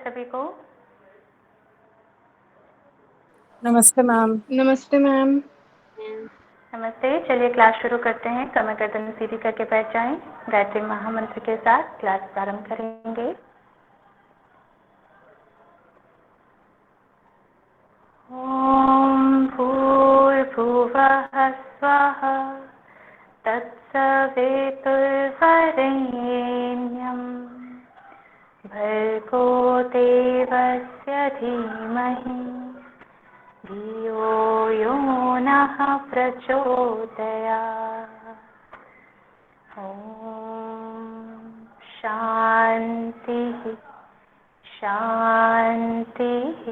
सभी को। नमस्ते मैम। नमस्ते मैम। नमस्ते। चलिए क्लास शुरू करते हैं। कमर गर्दन सीधी करके बैठ जाएं। गायत्री महामंत्र के साथ क्लास प्रारंभ करेंगे। ओम भूर्भुवः स्वः तत्सवितुर्वरेण्यं भर्गो देवस्य धीमहि धियो यो नः प्रचोदयात्। ॐ शान्तिः शान्तिः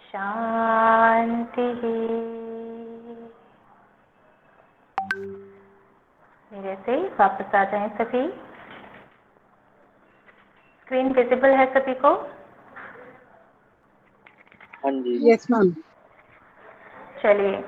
शान्तिः। मेरे से वापस आ जाएं सभी। स्क्रीन विजिबल है सभी को? हाँ जी। Yes ma'am. चलिए,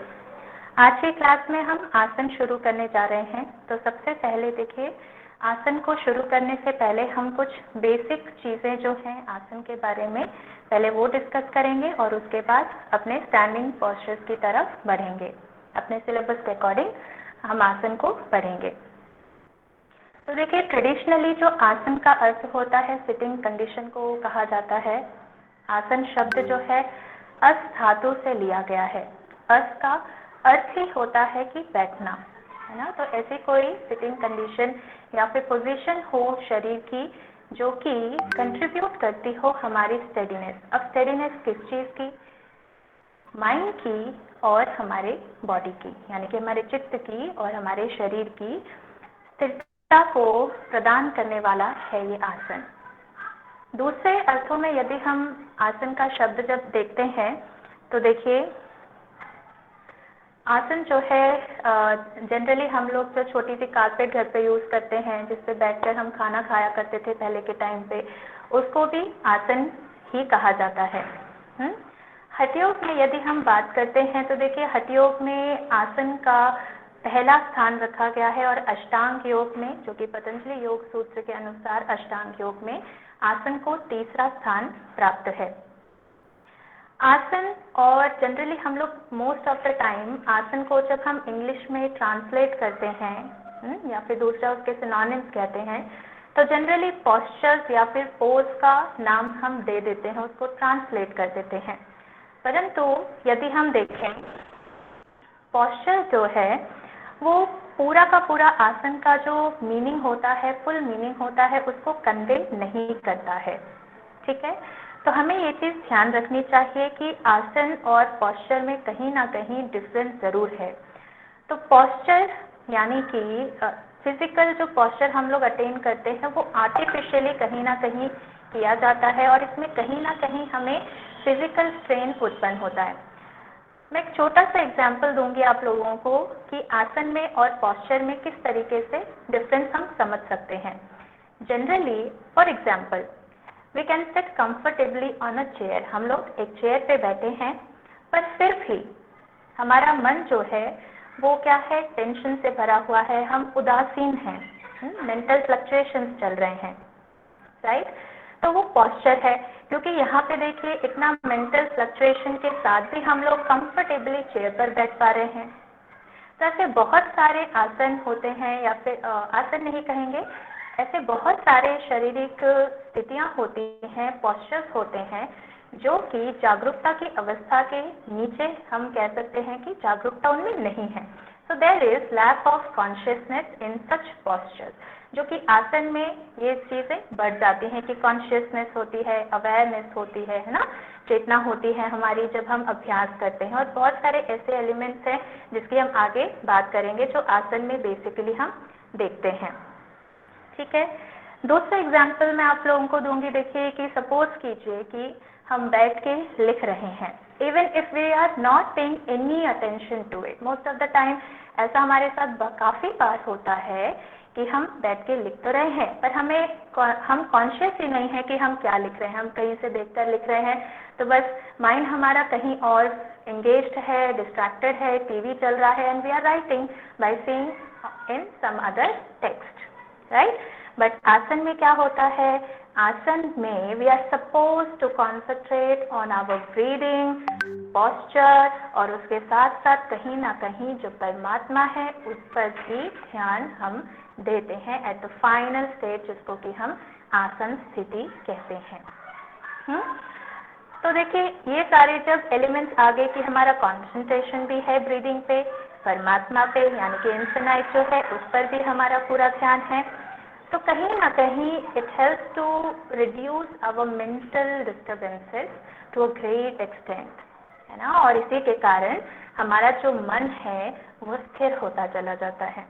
आज की क्लास में हम आसन शुरू करने जा रहे हैं। तो सबसे पहले देखिए, आसन को शुरू करने से पहले हम कुछ बेसिक चीज़ें जो हैं आसन के बारे में पहले वो डिस्कस करेंगे और उसके बाद अपने स्टैंडिंग पोस्चर्स की तरफ बढ़ेंगे। अपने सिलेबस के अकॉर्डिंग हम आसन को पढ़ेंगे। तो देखिए, ट्रेडिशनली जो आसन का अर्थ होता है, सिटिंग कंडीशन को कहा जाता है। आसन शब्द जो है अस धातु से लिया गया है। अस का अर्थ ही होता है कि बैठना, है ना। तो ऐसी कोई सिटिंग कंडीशन या फिर पोजीशन हो शरीर की जो कि कंट्रीब्यूट करती हो हमारी स्टेडीनेस। अब स्टेडीनेस किस चीज़ की? माइंड की और हमारे बॉडी की, यानी कि हमारे चित्त की और हमारे शरीर की स्थिरता को प्रदान करने वाला है ये आसन। दूसरे अर्थों में यदि हम आसन का शब्द जब देखते हैं तो देखिए, आसन जो है जनरली हम लोग जो छोटी सी कारपेट घर पे यूज़ करते हैं जिस पे बैठकर हम खाना खाया करते थे पहले के टाइम पे, उसको भी आसन ही कहा जाता है। हठ योग में यदि हम बात करते हैं तो देखिए, हठ योग में आसन का पहला स्थान रखा गया है और अष्टांग योग में, जो कि पतंजलि योग सूत्र के अनुसार अष्टांग योग में आसन को तीसरा स्थान प्राप्त है। आसन, और जनरली हम लोग मोस्ट ऑफ द टाइम आसन को जब हम इंग्लिश में ट्रांसलेट करते हैं या फिर दूसरा उसके सिनोनिम्स कहते हैं, तो जनरली पोस्चर्स या फिर पोज का नाम हम दे देते हैं, उसको ट्रांसलेट कर देते हैं। परंतु यदि हम देखें, पोस्चर जो है वो पूरा का पूरा आसन का जो मीनिंग होता है, फुल मीनिंग होता है, उसको कन्वे नहीं करता है। ठीक है, तो हमें ये चीज़ ध्यान रखनी चाहिए कि आसन और पोस्चर में कहीं ना कहीं डिफरेंस ज़रूर है। तो पोस्चर यानी कि फिजिकल जो पोस्चर हम लोग अटेन करते हैं वो आर्टिफिशियली कहीं ना कहीं किया जाता है और इसमें कहीं ना कहीं हमें फिजिकल स्ट्रेन उत्पन्न होता है। मैं एक छोटा सा एग्जाम्पल दूंगी आप लोगों को कि आसन में और पोस्चर में किस तरीके से डिफरेंस हम समझ सकते हैं। Generally for example, we can sit comfortably on a chair. हम लोग एक चेयर पे बैठे हैं, पर फिर भी हमारा मन जो है वो क्या है, टेंशन से भरा हुआ है, हम उदासीन हैं, मेंटल फ्लक्चुएशंस चल रहे हैं, राइट। तो वो पोस्चर है, क्योंकि यहाँ पे देखिए इतना मेंटल फ्लक्चुएशन के साथ भी हम लोग कंफर्टेबली चेयर पर बैठ पा रहे हैं। तो ऐसे बहुत सारे आसन होते हैं, या फिर आसन नहीं कहेंगे, ऐसे बहुत सारे शारीरिक स्थितियाँ होती हैं, पोस्चर्स होते हैं जो कि जागरूकता की अवस्था के नीचे हम कह सकते हैं कि जागरूकता उनमें नहीं है। So there is lack of consciousness in such postures, जो कि आसन में ये चीज़ें बढ़ जाती हैं कि कॉन्शियसनेस होती है, अवेयरनेस होती है ना, चेतना होती है हमारी जब हम अभ्यास करते हैं। और बहुत सारे ऐसे एलिमेंट्स हैं जिसकी हम आगे बात करेंगे जो आसन में बेसिकली हम देखते हैं। ठीक है, दूसरा एग्जाम्पल मैं आप लोगों को दूंगी। देखिए कि सपोज कीजिए कि हम बैठ के लिख रहे हैं, even if we are not paying any attention to it. Most of the time ऐसा हमारे साथ काफ़ी बार होता है कि हम बैठ के लिख तो रहे हैं पर हम कॉन्शियस ही नहीं है कि हम क्या लिख रहे हैं। हम कहीं से देखकर लिख रहे हैं, तो बस माइंड हमारा कहीं और एंगेज्ड है, डिस्ट्रैक्टेड है, टीवी चल रहा है, and we are writing by seeing in some other text, right. But asana में क्या होता है, आसन में we are suppose to concentrate on our breathing, posture, और उसके साथ साथ कहीं ना कहीं जो परमात्मा है उस पर भी ध्यान हम देते हैं एट द फाइनल स्टेज, जिसको कि हम आसन स्थिति कहते हैं। तो देखिए ये सारे जब एलिमेंट्स आ गए कि हमारा कॉन्सेंट्रेशन भी है ब्रीदिंग पे, परमात्मा पे यानी कि इन्फिनाइट जो है उस पर भी हमारा पूरा ध्यान है, तो कहीं ना कहीं it helps to reduce our mental disturbances to a great extent, है ना। और इसी के कारण हमारा जो मन है वो स्थिर होता चला जाता है।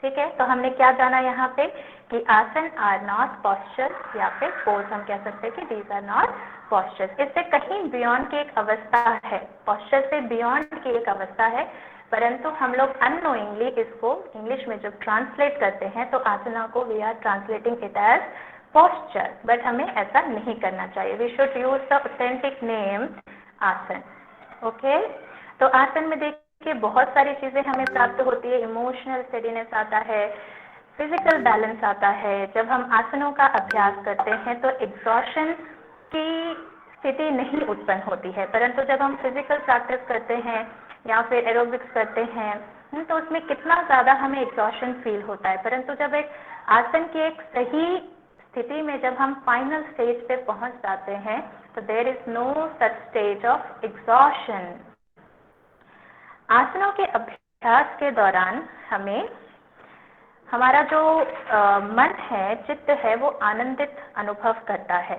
ठीक है, तो हमने क्या जाना यहाँ पे कि आसन आर नॉट पॉस्चर या फिर पोज, हम कह सकते हैं कि दीज आर नॉट पॉस्चर्स। इससे कहीं बियॉन्ड की एक अवस्था है, पॉस्चर से बियॉन्ड की एक अवस्था है, परंतु हम लोग अननोइंगली इसको इंग्लिश में जब ट्रांसलेट करते हैं तो आसना को we are translating it as posture, but हमें ऐसा नहीं करना चाहिए। We should use the authentic name asana. Okay, तो आसन में देखिए बहुत सारी चीजें हमें प्राप्त होती है। इमोशनल स्टेडीनेस आता है, फिजिकल बैलेंस आता है। जब हम आसनों का अभ्यास करते हैं तो एग्जॉशन की स्थिति नहीं उत्पन्न होती है, परंतु जब हम फिजिकल प्रैक्टिस करते हैं या फिर एरोबिक्स करते हैं तो उसमें कितना ज़्यादा हमें एग्जॉशन फील होता है। परंतु जब एक आसन की एक सही स्थिति में जब हम फाइनल स्टेज पे पहुंच जाते हैं तो there is no such stage of exhaustion. आसनों के अभ्यास के दौरान हमें हमारा जो मन है, चित्त है, वो आनंदित अनुभव करता है।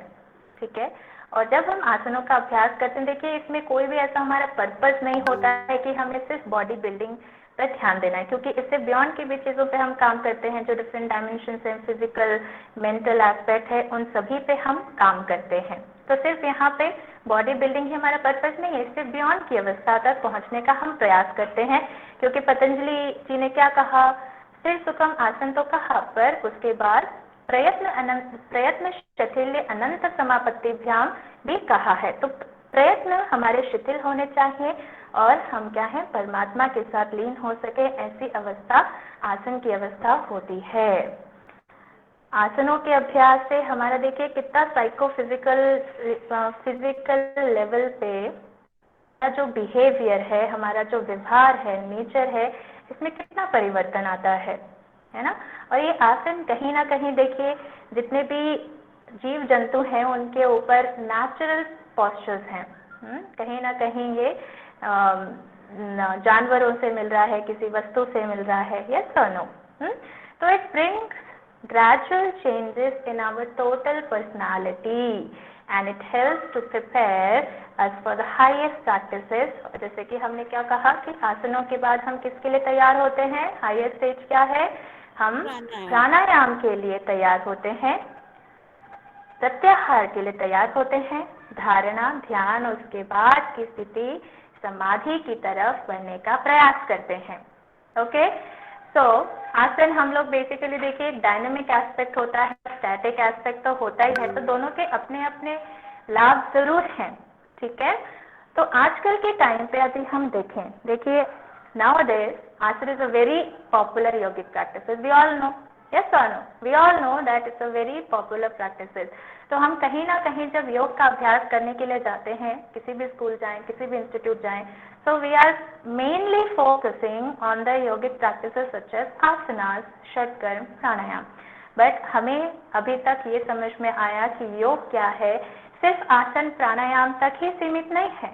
ठीक है, और जब हम आसनों का अभ्यास करते हैं, देखिए इसमें कोई भी ऐसा हमारा पर्पस नहीं होता है कि हमें सिर्फ बॉडी बिल्डिंग पर ध्यान देना है, क्योंकि इससे बियॉन्ड की भी चीज़ों पे हम काम करते हैं। जो डिफरेंट डायमेंशन हैं, फिजिकल, मेंटल एस्पेक्ट है, उन सभी पे हम काम करते हैं। तो सिर्फ यहाँ पे बॉडी बिल्डिंग ही हमारा पर्पस नहीं है, इससे बियॉन्ड की अवस्था तक पहुँचने का हम प्रयास करते हैं। क्योंकि पतंजलि जी ने क्या कहा, स्थिर सुखम आसन तो कहा, पर उसके बाद प्रयत्न शिथिल्य अनंत समापत्तिभ्याम भी कहा है। तो प्रयत्न हमारे शिथिल होने चाहिए और हम क्या है, परमात्मा के साथ लीन हो सके, ऐसी अवस्था आसन की अवस्था होती है। आसनों के अभ्यास से हमारा देखिए कितना फिजिकल लेवल पे जो बिहेवियर है, हमारा जो व्यवहार है, नेचर है, इसमें कितना परिवर्तन आता है ना। और ये आसन कहीं ना कहीं देखिए जितने भी जीव जंतु हैं उनके ऊपर नेचुरल पॉस्चर्स हैं। कहीं ना कहीं ये जानवरों से मिल रहा है, किसी वस्तु से मिल रहा है, यस और नो। तो it brings gradual changes in our total personality and it helps to prepare us for the highest practices। जैसे कि हमने क्या कहा कि आसनों के बाद हम किसके लिए तैयार होते हैं, हाईएस्ट स्टेज क्या है, हम प्राणायाम के लिए तैयार होते हैं, प्रत्याहार के लिए तैयार होते हैं, धारणा, ध्यान, उसके बाद की स्थिति समाधि की तरफ बढ़ने का प्रयास करते हैं। ओके, तो आसन हम लोग बेसिकली देखिए एक डायनेमिक एस्पेक्ट होता है, स्टैटिक एस्पेक्ट तो होता ही है, तो दोनों के अपने अपने लाभ जरूर हैं। ठीक है, तो आजकल के टाइम पे यदि हम देखें, देखिए nowadays asana is a very popular yogic practices, we all know, yes और no, we all know that it's a very popular practices. तो हम कहीं ना कहीं जब योग का अभ्यास करने के लिए जाते हैं, किसी भी स्कूल जाएं, किसी भी इंस्टीट्यूट जाएं, so we are mainly focusing on the yogic practices such as asanas, shatkarma, pranayama. But हमें अभी तक ये समझ में आया कि योग क्या है, सिर्फ आसन प्राणायाम तक ही सीमित नहीं है,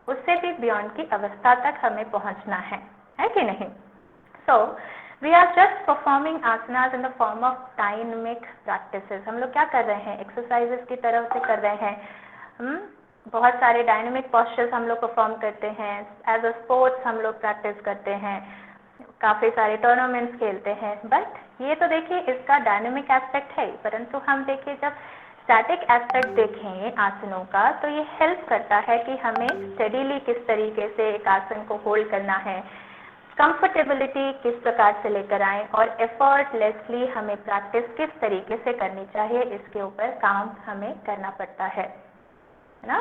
उससे भी बियॉन्ड की अवस्था तक हमें पहुंचना है कि नहीं। So we are just performing asanas in the form of dynamic practices. हम लोग क्या कर रहे हैं, एक्सरसाइजेस की तरफ से कर रहे हैं। बहुत सारे डायनेमिक पॉस्चर्स हम लोग परफॉर्म करते हैं, एज अ स्पोर्ट्स हम लोग प्रैक्टिस करते हैं, काफ़ी सारे टूर्नामेंट्स खेलते हैं। बट ये तो देखिए इसका डायनेमिक एस्पेक्ट है, परंतु हम देखिए जब स्टैटिक एस्पेक्ट देखें आसनों का, तो ये हेल्प करता है कि हमें स्टेडीली किस तरीके से एक आसन को होल्ड करना है, कंफर्टेबिलिटी किस प्रकार से लेकर आएं, और एफर्टलेसली हमें प्रैक्टिस किस तरीके से करनी चाहिए, इसके ऊपर काम हमें करना पड़ता है ना।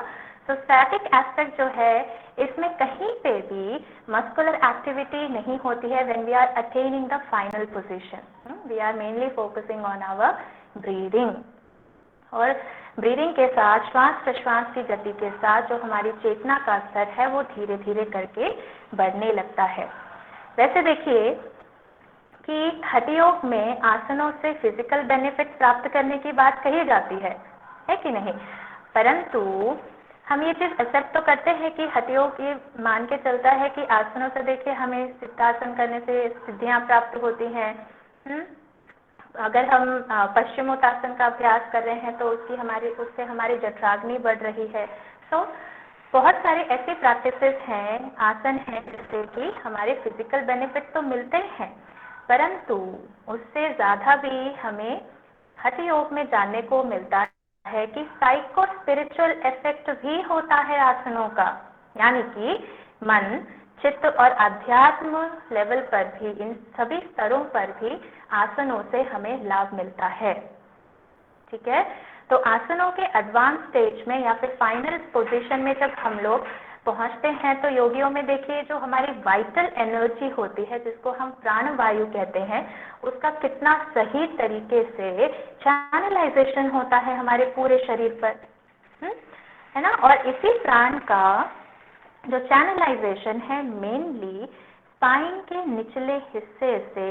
तो स्टैटिक एस्पेक्ट जो है, इसमें कहीं पे भी मस्कुलर एक्टिविटी नहीं होती है when we are attaining the final position. We are mainly focusing on our breathing. और ब्रीदिंग के साथ श्वास प्रश्वास की गति के साथ जो हमारी चेतना का स्तर है वो धीरे धीरे करके बढ़ने लगता है। वैसे देखिए कि हठ योग में आसनों से फिजिकल बेनिफिट प्राप्त करने की बात कही जाती है कि नहीं, परंतु हम ये चीज़ एक्सेप्ट तो करते हैं कि हठ योग ये मान के चलता है कि आसनों से देखिए हमें सिद्धासन करने से सिद्धियां प्राप्त होती हैं। अगर हम पश्चिमोत्तासन का अभ्यास कर रहे हैं तो उससे हमारी जठराग्नि बढ़ रही है। तो बहुत सारे ऐसे प्रैक्टिसेस हैं, आसन हैं जिससे कि हमारे फिजिकल बेनिफिट तो मिलते हैं, परंतु उससे ज़्यादा भी हमें हठ योग में जानने को मिलता है कि साइको स्पिरिचुअल इफेक्ट भी होता है आसनों का, यानी कि मन, चित्त और अध्यात्म लेवल पर भी, इन सभी स्तरों पर भी आसनों से हमें लाभ मिलता है। ठीक है, तो आसनों के एडवांस स्टेज में या फिर फाइनल पोजीशन में जब हम लोग पहुंचते हैं तो योगियों में देखिए जो हमारी वाइटल एनर्जी होती है, जिसको हम प्राण वायु कहते हैं, उसका कितना सही तरीके से चैनलाइजेशन होता है हमारे पूरे शरीर पर, है ना। और इसी प्राण का जो चैनलाइजेशन है मेनली स्पाइन के निचले हिस्से से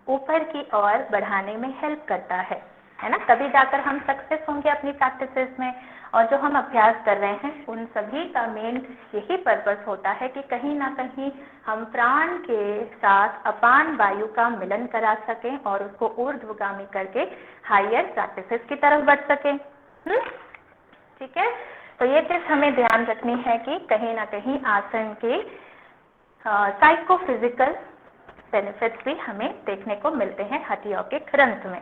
ऊपर की ओर बढ़ाने में हेल्प करता है ना। तभी जाकर हम सक्सेस होंगे अपनी प्रैक्टिसेस में। और जो हम अभ्यास कर रहे हैं उन सभी का मेन यही पर्पस होता है कि कहीं ना कहीं हम प्राण के साथ अपान वायु का मिलन करा सकें और उसको ऊर्ध्वगामी करके हायर प्रैक्टिसेस की तरफ बढ़ सकें। ठीक है, तो ये चीज़ हमें ध्यान रखनी है कि कहीं ना कहीं आसन के साइको फिजिकल बेनिफिट्स भी हमें देखने को मिलते हैं हठ योग के ग्रंथ में।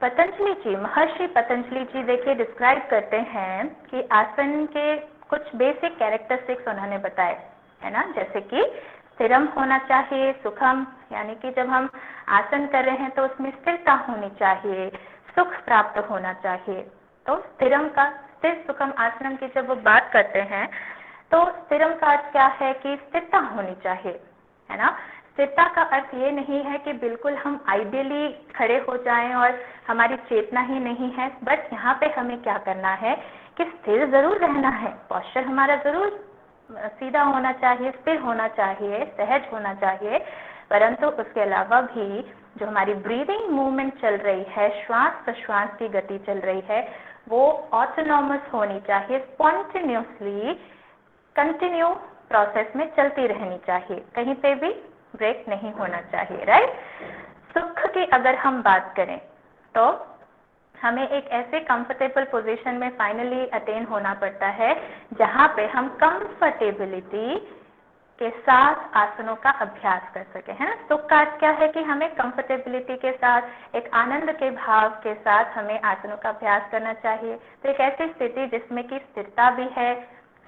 पतंजलि जी, महर्षि पतंजलि जी देखिए डिस्क्राइब करते हैं कि आसन के कुछ बेसिक कैरेक्टरिस्टिक्स उन्होंने बताए, है ना, जैसे कि स्थिरम होना चाहिए, सुखम, यानी कि जब हम आसन कर रहे हैं तो उसमें स्थिरता होनी चाहिए, सुख प्राप्त होना चाहिए। तो स्थिरम का, स्थिर सुखम आसनम की जब वो बात करते हैं तो स्थिरम का अर्थ क्या है कि स्थिरता होनी चाहिए, है ना। स्थिरता का अर्थ ये नहीं है कि बिल्कुल हम आइडियली खड़े हो जाएं और हमारी चेतना ही नहीं है, बट यहाँ पे हमें क्या करना है कि स्थिर जरूर रहना है, पोस्चर हमारा जरूर सीधा होना चाहिए, स्थिर होना चाहिए, सहज होना चाहिए, परंतु उसके अलावा भी जो हमारी ब्रीदिंग मूवमेंट चल रही है, श्वास प्रश्वास की गति चल रही है, वो ऑटोनॉमस होनी चाहिए, स्पॉन्टेनियसली कंटिन्यू प्रोसेस में चलती रहनी चाहिए, कहीं पे भी ब्रेक नहीं होना चाहिए, राइट। सुख की अगर हम बात करें तो हमें एक ऐसे कंफर्टेबल पोजीशन में फाइनली अटेन होना पड़ता है जहाँ पे हम कंफर्टेबिलिटी के साथ आसनों का अभ्यास कर सके, है ना। सुख का अर्थ क्या है कि हमें कंफर्टेबिलिटी के साथ, एक आनंद के भाव के साथ हमें आसनों का अभ्यास करना चाहिए। तो एक ऐसी स्थिति जिसमें कि स्थिरता भी है,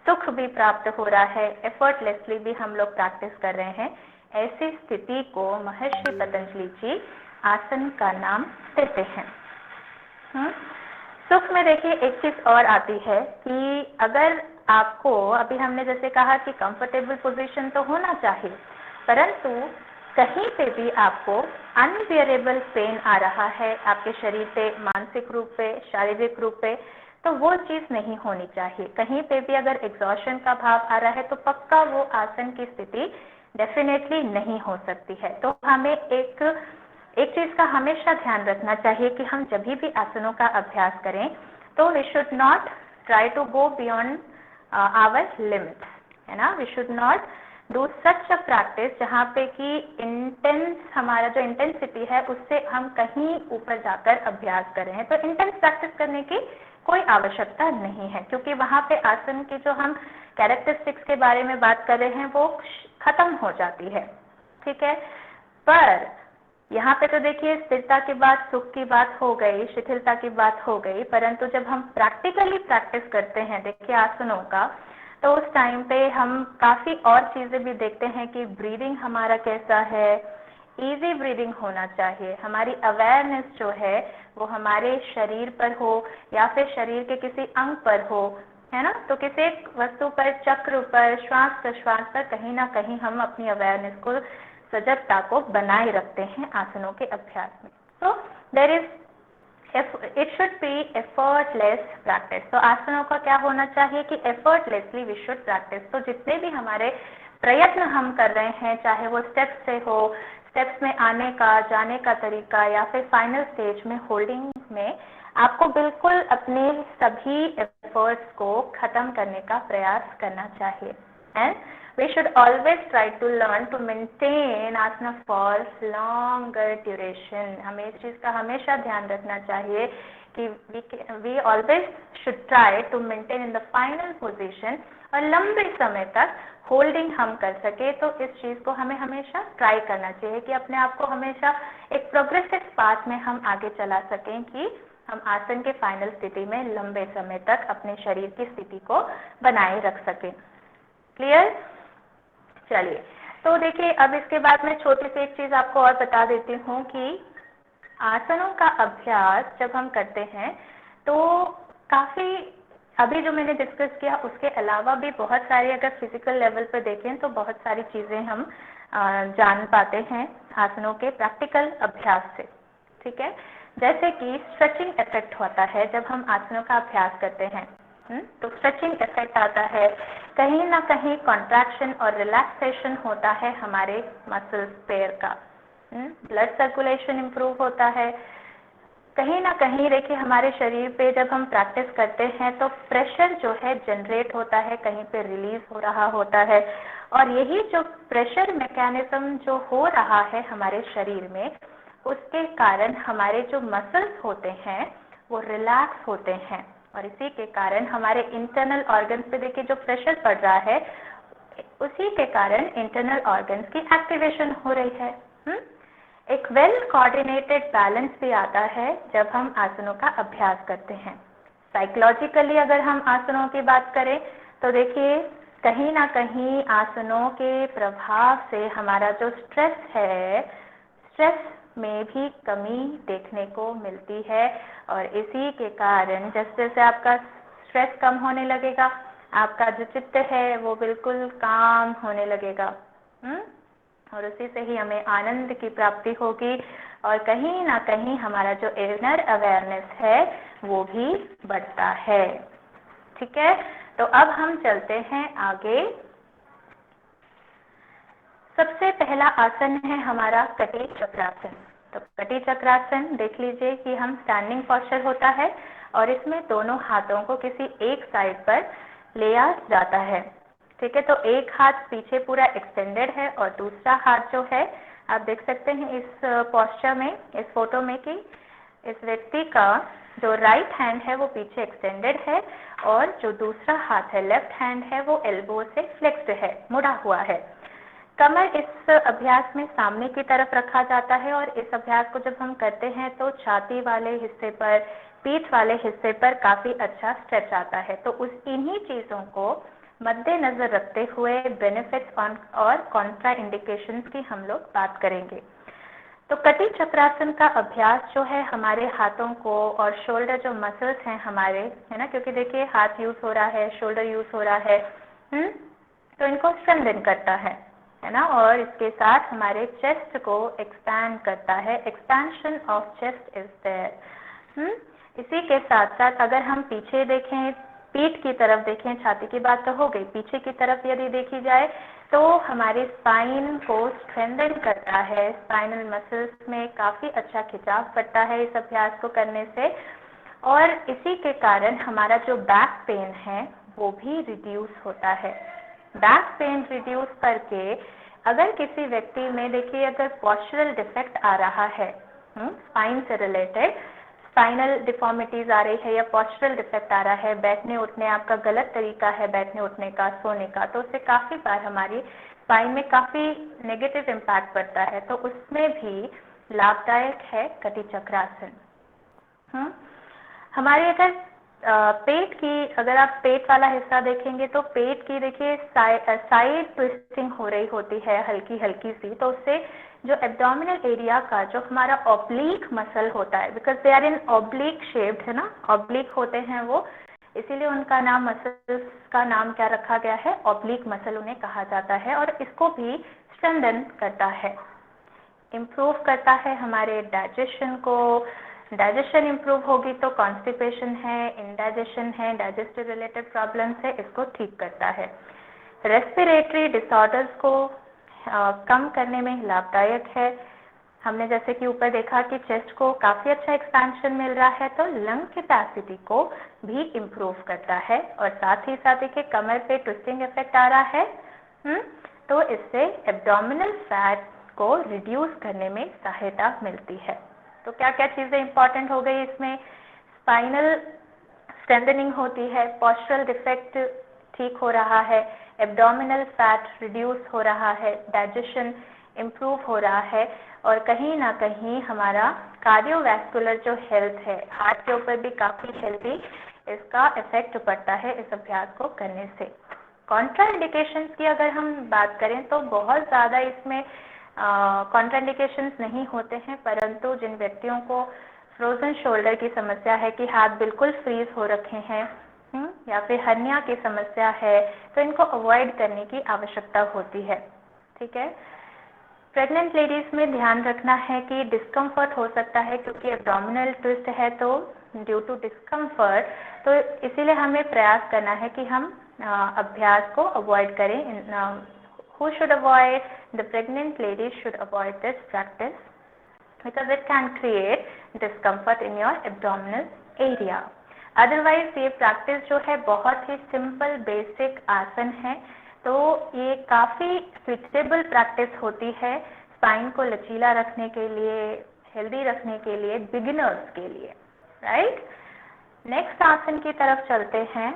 सुख भी प्राप्त हो रहा है, एफर्टलेसली भी हम लोग प्रैक्टिस कर रहे हैं, ऐसी स्थिति को महर्षि पतंजलि जी आसन का नाम देते हैं। सुख में देखिए एक चीज और आती है कि अगर आपको, अभी हमने जैसे कहा कि कंफर्टेबल पोजीशन तो होना चाहिए, परंतु कहीं पे भी आपको अनबियरेबल पेन आ रहा है आपके शरीर पे, मानसिक रूप पे, शारीरिक रूप पे, तो वो चीज़ नहीं होनी चाहिए। कहीं पे भी अगर एग्जॉशन का भाव आ रहा है तो पक्का वो आसन की स्थिति डेफिनेटली नहीं हो सकती है। तो हमें एक चीज़ का हमेशा ध्यान रखना चाहिए कि हम जब भी आसनों का अभ्यास करें तो we should not try to go beyond our limits, है ना। We should not do such a practice जहाँ पे कि इंटेंस, हमारा जो इंटेंसिटी है उससे हम कहीं ऊपर जाकर अभ्यास कर रहे हैं। तो इंटेंस प्रैक्टिस करने की कोई आवश्यकता नहीं है, क्योंकि वहाँ पे आसन की जो हम कैरेक्टरिस्टिक्स के बारे में बात कर रहे हैं वो खत्म हो जाती है। ठीक है, पर यहाँ पे तो देखिए स्थिरता की बात, सुख की बात हो गई, शिथिलता की बात हो गई, परंतु जब हम प्रैक्टिकली प्रैक्टिस करते हैं देखिए आसनों का, तो उस टाइम पे हम काफ़ी और चीज़ें भी देखते हैं कि ब्रीदिंग हमारा कैसा है, इजी ब्रीदिंग होना चाहिए, हमारी अवेयरनेस जो है वो हमारे शरीर पर हो या फिर शरीर के किसी अंग पर हो, है ना। तो किसी एक वस्तु पर, चक्र पर, श्वास प्रश्वास पर कहीं ना कहीं हम अपनी अवेयरनेस को, सजगता को बनाए रखते हैं आसनों के अभ्यास में। तो there is it should be effortless practice. तो आसनों का क्या होना चाहिए कि एफर्टलेसली वी शुड प्रैक्टिस। तो जितने भी हमारे प्रयत्न हम कर रहे हैं, चाहे वो स्टेप्स से हो, स्टेप्स में आने का, जाने का तरीका, या फिर फाइनल स्टेज में होल्डिंग में, आपको बिल्कुल अपने सभी एफर्ट्स को खत्म करने का प्रयास करना चाहिए। And we should always try to learn to maintain asana for longer duration। हमें इस चीज़ का हमेशा ध्यान रखना चाहिए कि we always should try to maintain in the final position, और लंबे समय तक होल्डिंग हम कर सके। तो इस चीज़ को हमें हमेशा ट्राई करना चाहिए कि अपने आप को हमेशा एक प्रोग्रेसिव पाथ में हम आगे चला सकें, कि हम आसन के फाइनल स्थिति में लंबे समय तक अपने शरीर की स्थिति को बनाए रख सकें। क्लियर? चलिए, तो देखिए अब इसके बाद मैं छोटी सी एक चीज़ आपको और बता देती हूँ कि आसनों का अभ्यास जब हम करते हैं तो काफ़ी, अभी जो मैंने डिस्कस किया उसके अलावा भी बहुत सारी, अगर फिजिकल लेवल पर देखें तो बहुत सारी चीज़ें हम जान पाते हैं आसनों के प्रैक्टिकल अभ्यास से। ठीक है, जैसे कि स्ट्रेचिंग इफेक्ट होता है जब हम आसनों का अभ्यास करते हैं। तो स्ट्रेचिंग इफेक्ट आता है, कहीं ना कहीं कॉन्ट्रैक्शन और रिलैक्सेशन होता है हमारे मसल्स पैर का, ब्लड सर्कुलेशन इम्प्रूव होता है। कहीं ना कहीं देखिए हमारे शरीर पे जब हम प्रैक्टिस करते हैं तो प्रेशर जो है जनरेट होता है, कहीं पे रिलीज हो रहा होता है, और यही जो प्रेशर मैकेनिज्म जो हो रहा है हमारे शरीर में, उसके कारण हमारे जो मसल्स होते हैं वो रिलैक्स होते हैं, और इसी के कारण हमारे इंटरनल ऑर्गन्स पे देखिए जो प्रेशर पड़ रहा है, उसी के कारण इंटरनल ऑर्गन्स की एक्टिवेशन हो रही है। एक वेल कोऑर्डिनेटेड बैलेंस भी आता है जब हम आसनों का अभ्यास करते हैं। साइकोलॉजिकली अगर हम आसनों की बात करें तो देखिए कहीं ना कहीं आसनों के प्रभाव से हमारा जो स्ट्रेस है, स्ट्रेस में भी कमी देखने को मिलती है, और इसी के कारण जैसे जैसे आपका स्ट्रेस कम होने लगेगा, आपका जो चित्त है वो बिल्कुल काम होने लगेगा, और उसी से ही हमें आनंद की प्राप्ति होगी, और कहीं ना कहीं हमारा जो इनर अवेयरनेस है वो भी बढ़ता है। ठीक है, तो अब हम चलते हैं आगे। सबसे पहला आसन है हमारा कटी चक्रासन। तो कटी चक्रासन देख लीजिए कि हम स्टैंडिंग पोस्चर होता है, और इसमें दोनों हाथों को किसी एक साइड पर लिया जाता है। ठीक है, तो एक हाथ पीछे पूरा एक्सटेंडेड है, और दूसरा हाथ जो है आप देख सकते हैं इस पोस्चर में, इस फोटो में, कि इस व्यक्ति का जो राइट हैंड है वो पीछे एक्सटेंडेड है, और जो दूसरा हाथ है लेफ्ट हैंड है वो एल्बो से फ्लेक्स्ड है, मुड़ा हुआ है। कमर इस अभ्यास में सामने की तरफ रखा जाता है, और इस अभ्यास को जब हम करते हैं तो छाती वाले हिस्से पर, पीठ वाले हिस्से पर काफ़ी अच्छा स्ट्रेच आता है। तो उस इन्हीं चीज़ों को मद्देनजर रखते हुए बेनिफिट्स और कॉन्ट्रा इंडिकेशंस की हम लोग बात करेंगे। तो कटी चक्रासन का अभ्यास जो है हमारे हाथों को और शोल्डर जो मसल्स हैं हमारे, है ना, क्योंकि देखिए हाथ यूज़ हो रहा है, शोल्डर यूज़ हो रहा है, तो इनको स्ट्रेंथन करता है ना, और इसके साथ हमारे चेस्ट को एक्सपैंड करता है, expansion of chest is there. इसी के साथ साथ अगर हम पीछे देखें, पीठ की तरफ देखें, छाती की बात तो हो गई, पीछे की तरफ यदि देखी जाए तो हमारे स्पाइन को स्ट्रेंथन करता है, स्पाइनल मसल्स में काफ़ी अच्छा खिंचाव पड़ता है इस अभ्यास को करने से, और इसी के कारण हमारा जो बैक पेन है वो भी रिड्यूस होता है। बैक पेन रिड्यूस करके अगर किसी व्यक्ति में देखिए अगर पोस्चरल डिफेक्ट आ रहा है, स्पाइन से रिलेटेड स्पाइनल डिफॉर्मिटीज आ रही है या पोस्चरल डिफेक्ट आ रहा है, बैठने उठने आपका गलत तरीका है बैठने उठने का, सोने का, तो उससे काफ़ी बार हमारी स्पाइन में काफ़ी नेगेटिव इम्पैक्ट पड़ता है, तो उसमें भी लाभदायक है कटी चक्रासन। हमारे अगर पेट की, अगर आप पेट वाला हिस्सा देखेंगे तो पेट की देखिए साइड ट्विस्टिंग हो रही होती है हल्की हल्की सी, तो उससे जो एब्डोमिनल एरिया का जो हमारा ऑब्लिक मसल होता है, because they are in oblique shaped, है ना, ऑब्लिक होते हैं वो, इसीलिए उनका नाम, मसल्स का नाम क्या रखा गया है, ऑब्लिक मसल उन्हें कहा जाता है, और इसको भी स्ट्रेंथन करता है, इम्प्रूव करता है हमारे डाइजेशन को, डाइजेशन इम्प्रूव होगी तो कॉन्स्टिपेशन है, इंडाइजेशन है, डाइजेस्टिव रिलेटेड प्रॉब्लम्स है, इसको ठीक करता है। रेस्पिरेटरी डिसऑर्डर्स को कम करने में लाभदायक है। हमने जैसे कि ऊपर देखा कि चेस्ट को काफ़ी अच्छा एक्सपेंशन मिल रहा है, तो लंग कैपेसिटी को भी इम्प्रूव करता है। और साथ ही साथ देखिए कमर पे ट्विस्टिंग इफेक्ट आ रहा है, तो इससे एब्डोमिनल फैट को रिड्यूस करने में सहायता मिलती है। तो क्या क्या चीज़ें इंपॉर्टेंट हो गई इसमें? स्पाइनल स्ट्रेंथनिंग होती है, पोस्चरल डिफेक्ट ठीक हो रहा है, एब्डोमिनल फैट रिड्यूस हो रहा है, डाइजेशन इम्प्रूव हो रहा है, और कहीं ना कहीं हमारा कार्डियोवैस्कुलर जो हेल्थ है, हार्ट के ऊपर भी काफ़ी हेल्दी इसका इफेक्ट पड़ता है इस अभ्यास को करने से। कॉन्ट्राइंडिकेशंस की अगर हम बात करें तो बहुत ज़्यादा इसमें कॉन्ट्राइंडिकेशंस नहीं होते हैं, परंतु जिन व्यक्तियों को फ्रोजन शोल्डर की समस्या है कि हाथ बिल्कुल फ्रीज हो रखे हैं, या फिर हर्निया की समस्या है, तो इनको अवॉइड करने की आवश्यकता होती है। ठीक है। प्रेग्नेंट लेडीज में ध्यान रखना है कि डिस्कम्फर्ट हो सकता है, क्योंकि एब्डोमिनल ट्विस्ट है, तो ड्यू टू डिस्कम्फर्ट, तो इसीलिए हमें प्रयास करना है कि हम अभ्यास को अवॉइड करें। Who should avoid? The pregnant ladies should avoid this practice because it can create discomfort in your abdominal area. Otherwise ये प्रैक्टिस जो है बहुत ही सिंपल बेसिक आसन है, तो ये काफ़ी स्विचेबल प्रैक्टिस होती है स्पाइन को लचीला रखने के लिए, हेल्दी रखने के लिए, बिगिनर्स के लिए, राइट। नेक्स्ट आसन की तरफ चलते हैं,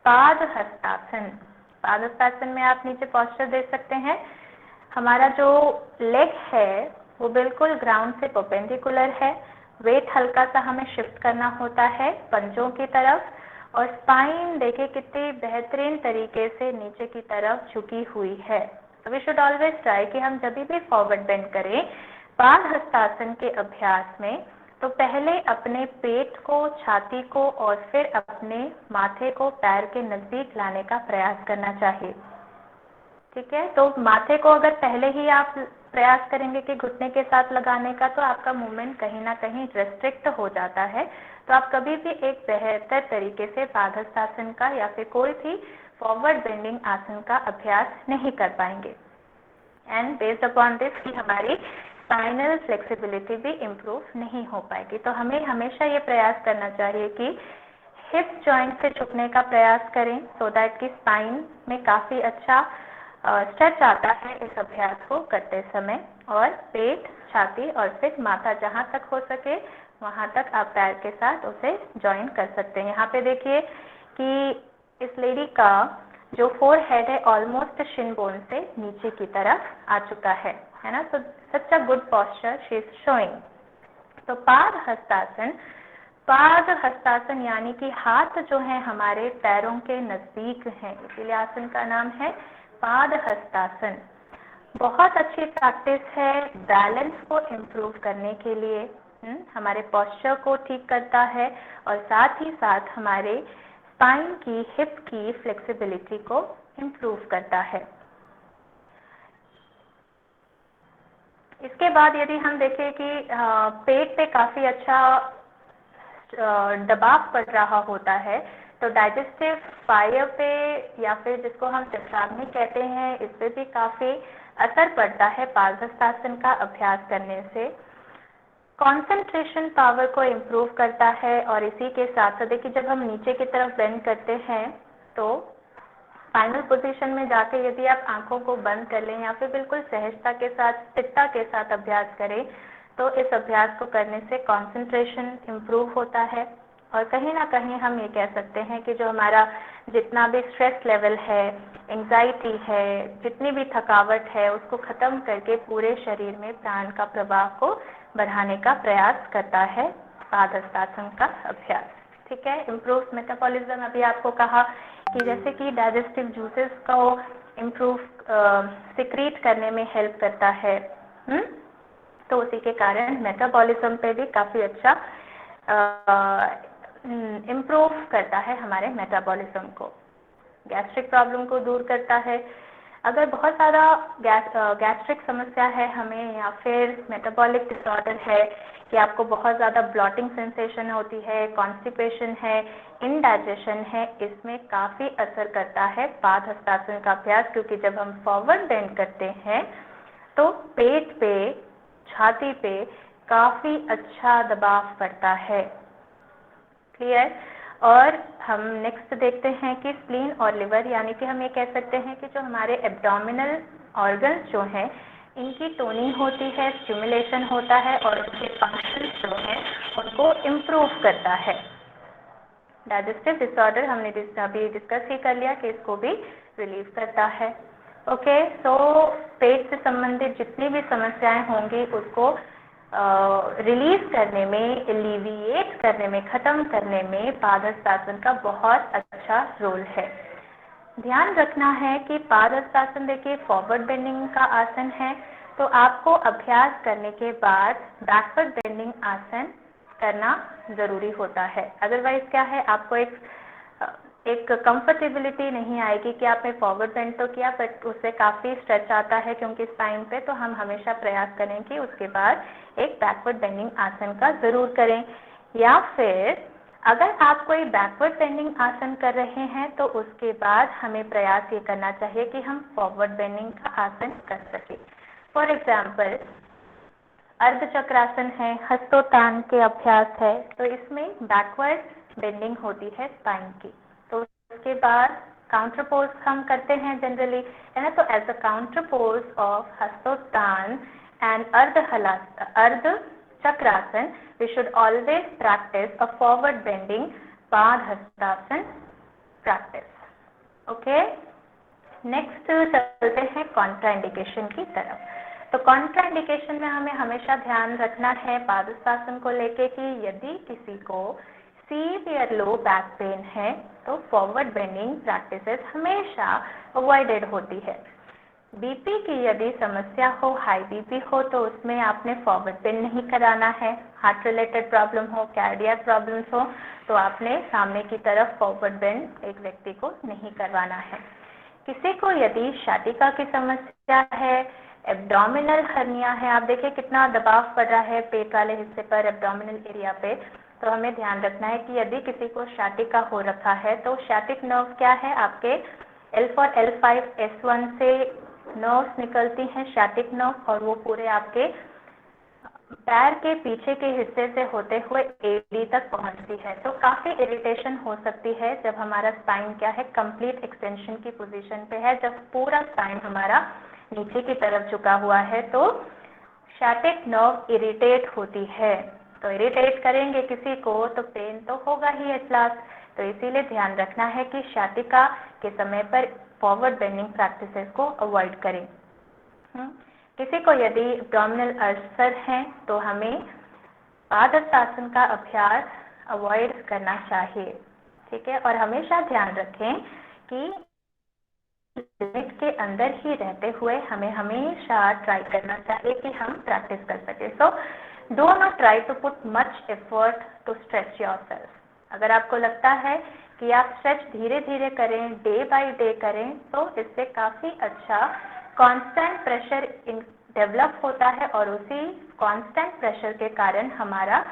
पाद हस्तासन। पाद हस्तासन में आप नीचे पोस्चर देख सकते हैं, हमारा जो लेग है वो बिल्कुल ग्राउंड से परपेंडिकुलर है, वेट हल्का सा हमें शिफ्ट करना होता है पंजों की तरफ, और स्पाइन देखिए कितनी बेहतरीन तरीके से नीचे की तरफ झुकी हुई है। तो वी शुड ऑलवेज ट्राई कि हम जब भी फॉरवर्ड बेंड करें पाद हस्तासन के अभ्यास में, तो पहले अपने पेट को, छाती को और फिर अपने माथे को पैर के नज़दीक लाने का प्रयास करना चाहिए। ठीक है। तो माथे को अगर पहले ही आप प्रयास करेंगे कि घुटने के साथ लगाने का, तो आपका मूवमेंट कहीं ना कहीं रेस्ट्रिक्ट हो जाता है, तो आप कभी भी एक बेहतर तरीके से पाद हस्तासन का या फिर कोई भी फॉरवर्ड बेंडिंग आसन का अभ्यास नहीं कर पाएंगे। एंड बेस्ड अपॉन दिस कि हमारी स्पाइनल फ्लेक्सिबिलिटी भी इम्प्रूव नहीं हो पाएगी। तो हमें हमेशा ये प्रयास करना चाहिए कि हिप जॉइंट से झुकने का प्रयास करें, सो दैट कि स्पाइन में काफ़ी अच्छा स्ट्रेच आता है इस अभ्यास को करते समय, और पेट, छाती और फिर माथा जहाँ तक हो सके वहाँ तक आप पैर के साथ उसे ज्वाइन कर सकते हैं। यहाँ पे देखिए कि इस लेडी का जो फोर हेड है ऑलमोस्ट शिन बोन से नीचे की तरफ आ चुका है ना। तो such a good posture she is showing. तो पाद हस्तासन, पाद हस्तासन यानी कि हाथ जो है हमारे पैरों के नज़दीक हैं, इसीलिए आसन का नाम है पाद हस्तासन। बहुत अच्छी प्रैक्टिस है बैलेंस को इम्प्रूव करने के लिए, हमारे पोस्चर को ठीक करता है, और साथ ही साथ हमारे स्पाइन की, हिप की फ्लेक्सिबिलिटी को इम्प्रूव करता है। इसके बाद यदि हम देखें कि पेट पे काफ़ी अच्छा दबाव पड़ रहा होता है, तो डाइजेस्टिव फायर पे या फिर जिसको हम चक्राग्नि कहते हैं, इस पे भी काफ़ी असर पड़ता है पाद हस्तासन का अभ्यास करने से। कंसंट्रेशन पावर को इम्प्रूव करता है, और इसी के साथ देखिए जब हम नीचे की तरफ बेंड करते हैं तो फाइनल पोजीशन में जाके यदि आप आंखों को बंद कर लें या फिर बिल्कुल सहजता के साथ, स्थिरता के साथ अभ्यास करें, तो इस अभ्यास को करने से कंसंट्रेशन इम्प्रूव होता है, और कहीं ना कहीं हम ये कह सकते हैं कि जो हमारा जितना भी स्ट्रेस लेवल है, एंजाइटी है, जितनी भी थकावट है, उसको ख़त्म करके पूरे शरीर में प्राण का प्रवाह को बढ़ाने का प्रयास करता है पाद हस्तासन का अभ्यास। ठीक है। इम्प्रूव मेटाबॉलिज्म, अभी आपको कहा कि जैसे कि डाइजेस्टिव जूसेस को इम्प्रूव सिक्रीट करने में हेल्प करता है, तो उसी के कारण मेटाबॉलिज्म पे भी काफ़ी अच्छा इम्प्रूव करता है हमारे मेटाबॉलिज्म को। गैस्ट्रिक प्रॉब्लम को दूर करता है। अगर बहुत ज़्यादा गैस्ट्रिक समस्या है हमें, या फिर मेटाबॉलिक डिसऑर्डर है, कि आपको बहुत ज़्यादा ब्लॉटिंग सेंसेशन होती है, कॉन्स्टिपेशन है, इनडाइजेशन है, इसमें काफ़ी असर करता है पाद हस्तासन का अभ्यास, क्योंकि जब हम फॉरवर्ड बेंड करते हैं तो पेट पे, छाती पे काफ़ी अच्छा दबाव पड़ता है। क्लियर? और हम नेक्स्ट देखते हैं कि स्प्लीन और लिवर, यानी कि हम ये कह सकते हैं कि जो हमारे एब्डोमिनल ऑर्गन्स जो हैं इनकी टोनिंग होती है, स्टिमुलेशन होता है और उनके फंक्शन जो हैं उनको इम्प्रूव करता है। डाइजेस्टिव डिसऑर्डर हमने अभी डिस्कस ही कर लिया कि इसको भी रिलीव करता है। ओके, सो पेट से संबंधित जितनी भी समस्याएं होंगी उसको रिलीज करने में, एलिविएट करने में, ख़त्म करने में पाद हस्तासन का बहुत अच्छा रोल है। ध्यान रखना है कि पाद हस्तासन देखिए फॉरवर्ड बेंडिंग का आसन है, तो आपको अभ्यास करने के बाद बैकवर्ड बेंडिंग आसन करना ज़रूरी होता है। अदरवाइज क्या है, आपको एक कंफर्टेबिलिटी नहीं आएगी कि आपने फॉरवर्ड बेंड तो किया बट उससे काफ़ी स्ट्रेच आता है क्योंकि स्पाइन पे, तो हम हमेशा प्रयास करें कि उसके बाद एक बैकवर्ड बेंडिंग आसन का ज़रूर करें। या फिर अगर आप कोई बैकवर्ड बेंडिंग आसन कर रहे हैं तो उसके बाद हमें प्रयास ये करना चाहिए कि हम फॉरवर्ड बेंडिंग का आसन कर सकें। फॉर एग्जाम्पल अर्धचक्रासन है, हस्तोत्तान के अभ्यास है, तो इसमें बैकवर्ड बेंडिंग होती है स्पाइन की। तो उसके बाद काउंटर पोज हम करते हैं जनरली, है ना। तो as a counter pose of hastottana and ardha chakrasana we should always practise a forward bending pada hastasana practice. Okay, next चलते हैं कॉन्ट्राइंडिकेशन की तरफ। तो कॉन्ट्राइंडिकेशन में हमें हमेशा ध्यान रखना है पाद हस्तासन को लेके कि यदि किसी को सीवियर लो बैक पेन है तो फॉरवर्ड बेंडिंग प्रैक्टिसेस हमेशा अवॉइडेड होती है। बीपी की यदि समस्या हो, हाई बीपी हो, तो उसमें आपने फॉरवर्ड बेंड नहीं कराना है। हार्ट रिलेटेड प्रॉब्लम हो, कार्डियक प्रॉब्लम्स हो, तो आपने सामने की तरफ फॉरवर्ड बेंड एक व्यक्ति को नहीं करवाना है। किसी को यदि शाटिका की समस्या है, एब्डोमिनल हर्निया है, आप देखिए कितना दबाव पड़ रहा है पेट वाले हिस्से पर, एब्डोमिनल एरिया पे, तो हमें ध्यान रखना है कि यदि किसी को शाटिका हो रखा है तो शाटिक नर्व क्या है, आपके L4 L5 S1 से नर्व्स निकलती हैं शाटिक नर्व, और वो पूरे आपके पैर के पीछे के हिस्से से होते हुए एडी तक पहुंचती है। तो काफ़ी इरिटेशन हो सकती है जब हमारा स्पाइन क्या है, कंप्लीट एक्सटेंशन की पोजीशन पे है, जब पूरा स्पाइन हमारा नीचे की तरफ झुका हुआ है तो शाटिक नर्व इरिटेट होती है। तो इरिटेट करेंगे किसी को तो पेन तो होगा ही एट लास्ट। तो इसीलिए ध्यान रखना है कि शाटिका के समय पर फॉरवर्ड बेंडिंग प्रैक्टिसेस को अवॉइड करें। किसी को यदि एब्डोमिनल अल्सर हैं तो हमें पाद हस्तासन का अभ्यास अवॉइड करना चाहिए, ठीक है। और हमेशा ध्यान रखें कि लिमिट के अंदर ही रहते हुए हमें हमेशा ट्राई करना चाहिए कि हम प्रैक्टिस कर सकें। So do not try to put much effort to stretch yourself. अगर आपको लगता है कि आप स्ट्रेच धीरे धीरे करें, डे बाय डे करें, तो इससे काफ़ी अच्छा कांस्टेंट प्रेशर डेवलप होता है और उसी कांस्टेंट प्रेशर के कारण हमारा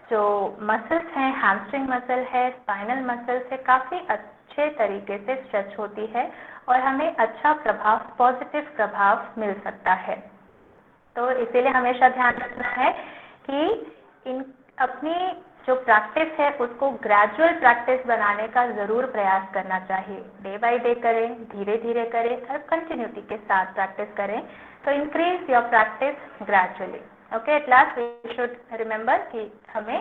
जो मसल्स हैं, हैमस्ट्रिंग मसल है, स्पाइनल मसल से काफ़ी अच्छे तरीके से स्ट्रेच होती है और हमें अच्छा प्रभाव, पॉजिटिव प्रभाव मिल सकता है। तो इसीलिए हमेशा ध्यान रखना है कि अपनी जो प्रैक्टिस है उसको ग्रेजुअल प्रैक्टिस बनाने का ज़रूर प्रयास करना चाहिए। डे बाय डे करें, धीरे धीरे करें और कंटिन्यूटी के साथ प्रैक्टिस करें, तो increase your practice gradually. Okay, at last we should remember कि हमें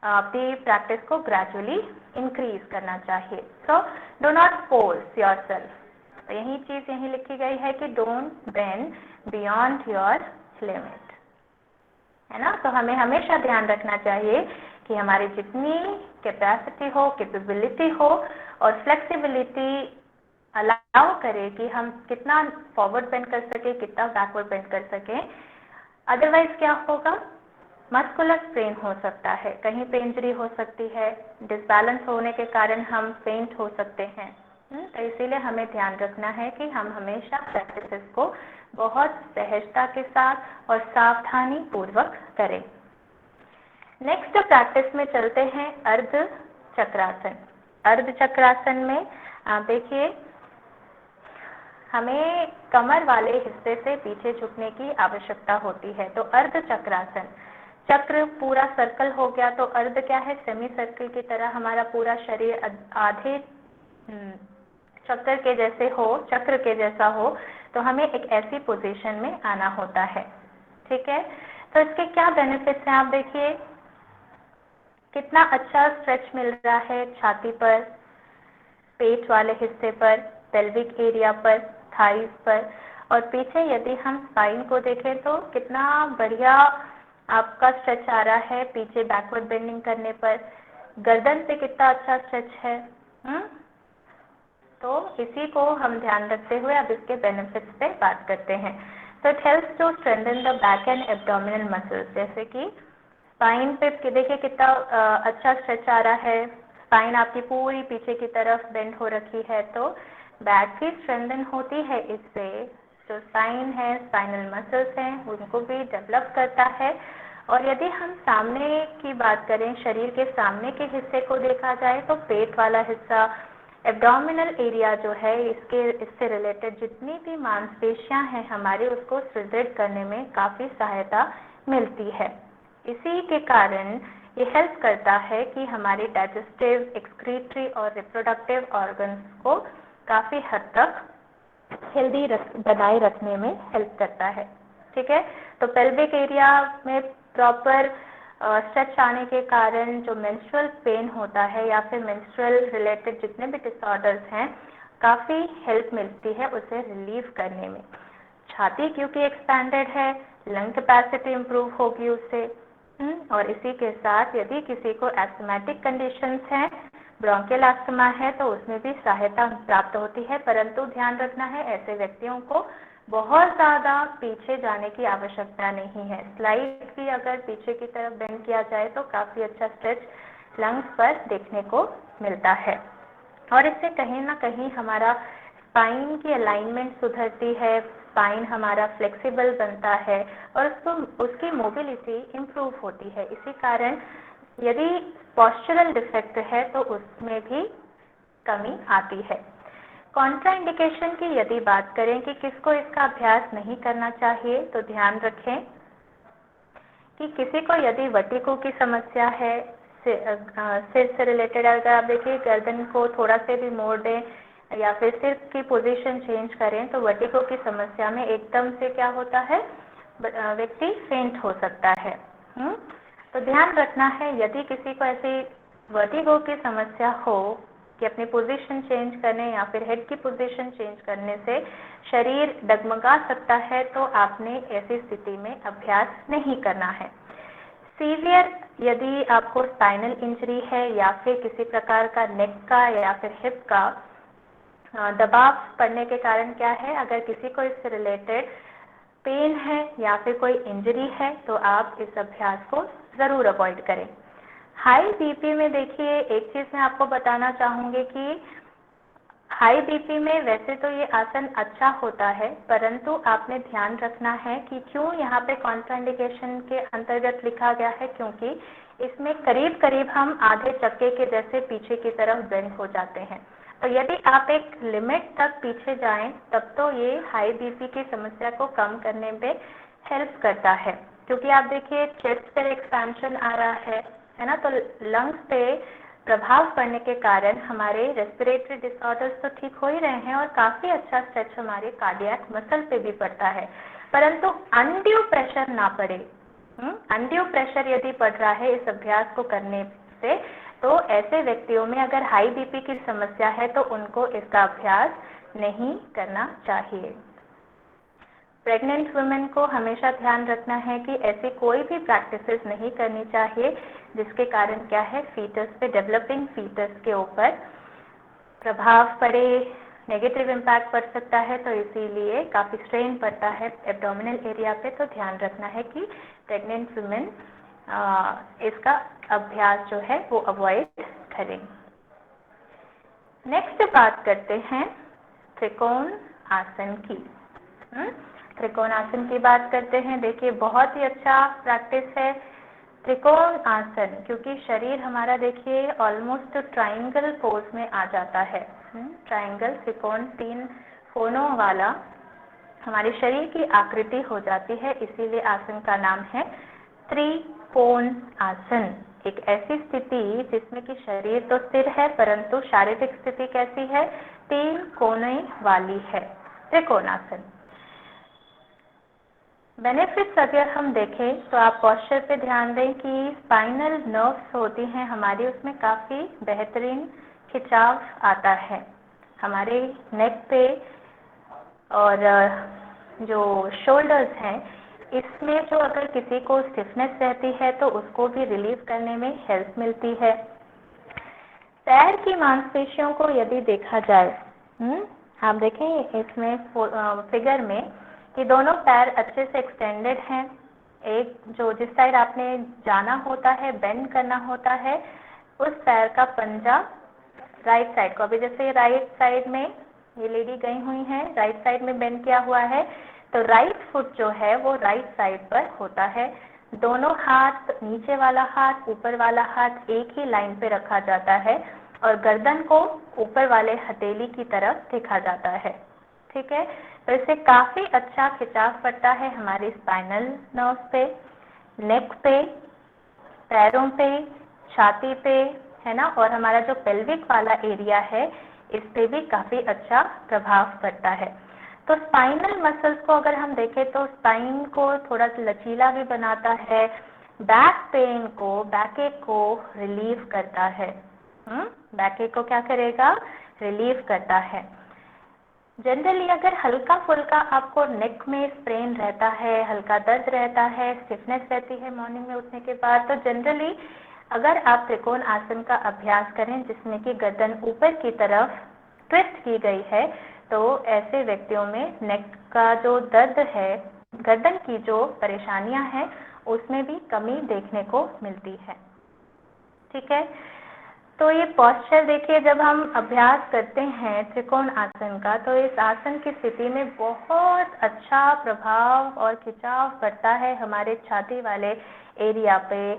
अपनी प्रैक्टिस को ग्रेजुअली इंक्रीज करना चाहिए। So do not force yourself. तो यही चीज़ यहीं लिखी गई है कि don't bend beyond your limit, है ना। तो हमें हमेशा ध्यान रखना चाहिए कि हमारी जितनी कैपेसिटी हो, कैपेबिलिटी हो और फ्लेक्सिबिलिटी अलाउ करे कि हम कितना फॉरवर्ड बेंड कर सके, कितना बैकवर्ड बेंड कर सकें। अदरवाइज क्या होगा, मस्कुलर स्ट्रेन हो सकता है, कहीं पे इंजरी हो सकती है, डिसबैलेंस होने के कारण हम फेंट हो सकते हैं। तो इसीलिए हमें ध्यान रखना है कि हम हमेशा प्रैक्टिसेस को बहुत सहजता के साथ और सावधानी पूर्वक करें। नेक्स्ट प्रैक्टिस में चलते हैं अर्ध चक्रासन। अर्ध चक्रासन में आप देखिए हमें कमर वाले हिस्से से पीछे झुकने की आवश्यकता होती है। तो अर्ध चक्रासन, चक्र पूरा सर्कल हो गया तो अर्ध क्या है, सेमी सर्कल की तरह हमारा पूरा शरीर आधे चक्र के जैसे हो, चक्र के जैसा हो, तो हमें एक ऐसी पोजीशन में आना होता है। ठीक है, तो इसके क्या बेनिफिट्स हैं आप देखिए, कितना अच्छा स्ट्रेच मिल रहा है छाती पर, पेट वाले हिस्से पर, पेल्विक एरिया पर, थाइस पर, और पीछे यदि हम स्पाइन को देखें तो कितना बढ़िया आपका स्ट्रेच आ रहा है पीछे बैकवर्ड बेंडिंग करने पर, गर्दन पे कितना अच्छा स्ट्रेच है। तो इसी को हम ध्यान रखते हुए अब इसके बेनिफिट्स पे बात करते हैं। तो it helps to strengthen the back and abdominal muscles, जैसे कि स्पाइन पे देखिए कितना अच्छा स्ट्रेच आ रहा है, स्पाइन आपकी पूरी पीछे की तरफ बेंड हो रखी है, तो बैक भी स्ट्रेंथन होती है इससे। जो स्पाइन है, स्पाइनल मसल्स हैं, उनको भी डेवलप करता है। और यदि हम सामने की बात करें, शरीर के सामने के हिस्से को देखा जाए तो पेट वाला हिस्सा, एब्डोमिनल एरिया जो है, इससे रिलेटेड जितनी भी मांसपेशियां हैं हमारे, उसको सुदृढ़ करने में काफ़ी सहायता मिलती है। इसी के कारण ये हेल्प करता है कि हमारे डाइजेस्टिव, एक्सक्रीटरी और रिप्रोडक्टिव ऑर्गन्स को काफ़ी हद तक हेल्दी बनाए रखने में हेल्प करता है। ठीक है, तो पेल्विक एरिया में प्रॉपर स्ट्रेच आने के कारण जो मेंस्ट्रुअल पेन होता है या फिर मेंस्ट्रुअल रिलेटेड जितने भी डिसऑर्डर्स हैं, काफ़ी हेल्प मिलती है उसे रिलीव करने में। छाती क्योंकि एक्सपैंडेड है, लंग कैपेसिटी इम्प्रूव होगी उससे। और इसी के साथ यदि किसी को एस्थमेटिक कंडीशंस हैं, ब्रोंकियल अस्थमा है, तो उसमें भी सहायता प्राप्त होती है। परंतु ध्यान रखना है, ऐसे व्यक्तियों को बहुत ज़्यादा पीछे जाने की आवश्यकता नहीं है। स्लाइड भी अगर पीछे की तरफ बेंड किया जाए तो काफ़ी अच्छा स्ट्रेच लंग्स पर देखने को मिलता है, और इससे कहीं ना कहीं हमारा स्पाइन की अलाइनमेंट सुधरती है, स्पाइन हमारा फ्लेक्सिबल बनता है और उसकी मोबिलिटी इम्प्रूव होती है। इसी कारण यदि पॉस्चरल डिफेक्ट है तो उसमें भी कमी आती है। कॉन्ट्राइंडिकेशन की यदि बात करें कि किसको इसका अभ्यास नहीं करना चाहिए, तो ध्यान रखें कि किसी को यदि वर्टिगो की समस्या है, सिर से रिलेटेड, अगर आप देखिए गर्दन को थोड़ा से भी मोड़ दें या फिर सिर की पोजीशन चेंज करें तो वर्टिगो की समस्या में एकदम से क्या होता है, व्यक्ति फेंट हो सकता है। तो ध्यान रखना है, यदि किसी को ऐसी वर्टिगो की समस्या हो कि अपनी पोजीशन चेंज करने या फिर हेड की पोजीशन चेंज करने से शरीर डगमगा सकता है, तो आपने ऐसी स्थिति में अभ्यास नहीं करना है। सीवियर यदि आपको स्पाइनल इंजरी है या फिर किसी प्रकार का नेक का या फिर हिप का दबाव पड़ने के कारण क्या है, अगर किसी को इससे रिलेटेड पेन है या फिर कोई इंजरी है, तो आप इस अभ्यास को ज़रूर अवॉइड करें। हाई बीपी में देखिए, एक चीज़ मैं आपको बताना चाहूँगी कि हाई बीपी में वैसे तो ये आसन अच्छा होता है, परंतु आपने ध्यान रखना है कि क्यों यहाँ पे कॉन्ट्राइंडिकेशन के अंतर्गत लिखा गया है, क्योंकि इसमें करीब करीब हम आधे चक्के के जैसे पीछे की तरफ बेंड हो जाते हैं। तो यदि आप एक लिमिट तक पीछे जाएं तब तो ये हाई बीपी की समस्या को कम करने में हेल्प करता है, क्योंकि आप देखिए चेस्ट पर एक्सपेंशन आ रहा है ना, तो लंग्स पे प्रभाव पड़ने के कारण हमारे रेस्पिरेटरी डिसऑर्डर्स तो ठीक हो ही रहे हैं और काफ़ी अच्छा स्ट्रेच हमारे कार्डियक मसल पे भी पड़ता है, परंतु अनड्यू प्रेशर ना पड़े। अनड्यू प्रेशर यदि पड़ रहा है इस अभ्यास को करने से, तो ऐसे व्यक्तियों में अगर हाई बीपी की समस्या है तो उनको इसका अभ्यास नहीं करना चाहिए। प्रेग्नेंट वुमेन को हमेशा ध्यान रखना है कि ऐसी कोई भी प्रैक्टिसेस नहीं करनी चाहिए जिसके कारण क्या है, फीटस पे, डेवलपिंग फीटस के ऊपर प्रभाव पड़े, नेगेटिव इम्पैक्ट पड़ सकता है, तो इसीलिए काफ़ी स्ट्रेन पड़ता है एब्डोमिनल एरिया पे। तो ध्यान रखना है कि प्रेग्नेंट वुमेन इसका अभ्यास जो है वो अवॉइड करें। नेक्स्ट बात करते हैं त्रिकोण आसन की। त्रिकोण आसन की बात करते हैं। देखिए बहुत ही अच्छा प्रैक्टिस है त्रिकोण आसन, क्योंकि शरीर हमारा देखिए ऑलमोस्ट ट्राइंगल पोज में आ जाता है। ट्राइंगल, त्रिकोण, 3 कोनों वाला हमारे शरीर की आकृति हो जाती है, इसीलिए आसन का नाम है त्रिकोण आसन। एक ऐसी स्थिति जिसमें कि शरीर तो स्थिर है परंतु शारीरिक स्थिति कैसी है, 3 कोने वाली है, त्रिकोणासन। बेनिफिट्स अगर हम देखें तो आप पोस्चर पे ध्यान दें कि स्पाइनल नर्व्स होती हैं हमारी, उसमें काफ़ी बेहतरीन खिंचाव आता है हमारे नेक पे, और जो शोल्डर्स हैं इसमें जो अगर किसी को स्टिफनेस रहती है तो उसको भी रिलीव करने में हेल्प मिलती है। पैर की मांसपेशियों को यदि देखा जाए, आप देखें इसमें फिगर में कि दोनों पैर अच्छे से एक्सटेंडेड हैं। एक जो जिस साइड आपने जाना होता है, बेंड करना होता है, उस पैर का पंजा राइट साइड को, अभी जैसे राइट साइड में ये लेडी गई हुई है, राइट साइड में बेंड किया हुआ है, तो राइट फुट जो है वो राइट साइड पर होता है। दोनों हाथ, नीचे वाला हाथ, ऊपर वाला हाथ एक ही लाइन पे रखा जाता है और गर्दन को ऊपर वाले हथेली की तरफ देखा जाता है। ठीक है, तो इससे काफ़ी अच्छा खिंचाव पड़ता है हमारे स्पाइनल नर्व पे, नेक पे, पैरों पे, छाती पे, है ना, और हमारा जो पेल्विक वाला एरिया है इस पे भी काफ़ी अच्छा प्रभाव पड़ता है। तो स्पाइनल मसल्स को अगर हम देखें तो स्पाइन को थोड़ा लचीला भी बनाता है, बैक पेन को, बैकएक को रिलीव करता है। बैकएक को क्या करेगा, रिलीव करता है। जनरली अगर हल्का फुल्का आपको नेक में स्ट्रेन रहता है, हल्का दर्द रहता है, स्टिफनेस रहती है मॉर्निंग में उठने के बाद, तो जनरली अगर आप त्रिकोण आसन का अभ्यास करें जिसमें कि गर्दन ऊपर की तरफ ट्विस्ट की गई है, तो ऐसे व्यक्तियों में नेक का जो दर्द है, गर्दन की जो परेशानियां हैं उसमें भी कमी देखने को मिलती है। ठीक है, तो ये पोस्चर देखिए, जब हम अभ्यास करते हैं त्रिकोण आसन का तो इस आसन की स्थिति में बहुत अच्छा प्रभाव और खिंचाव पड़ता है हमारे छाती वाले एरिया पे,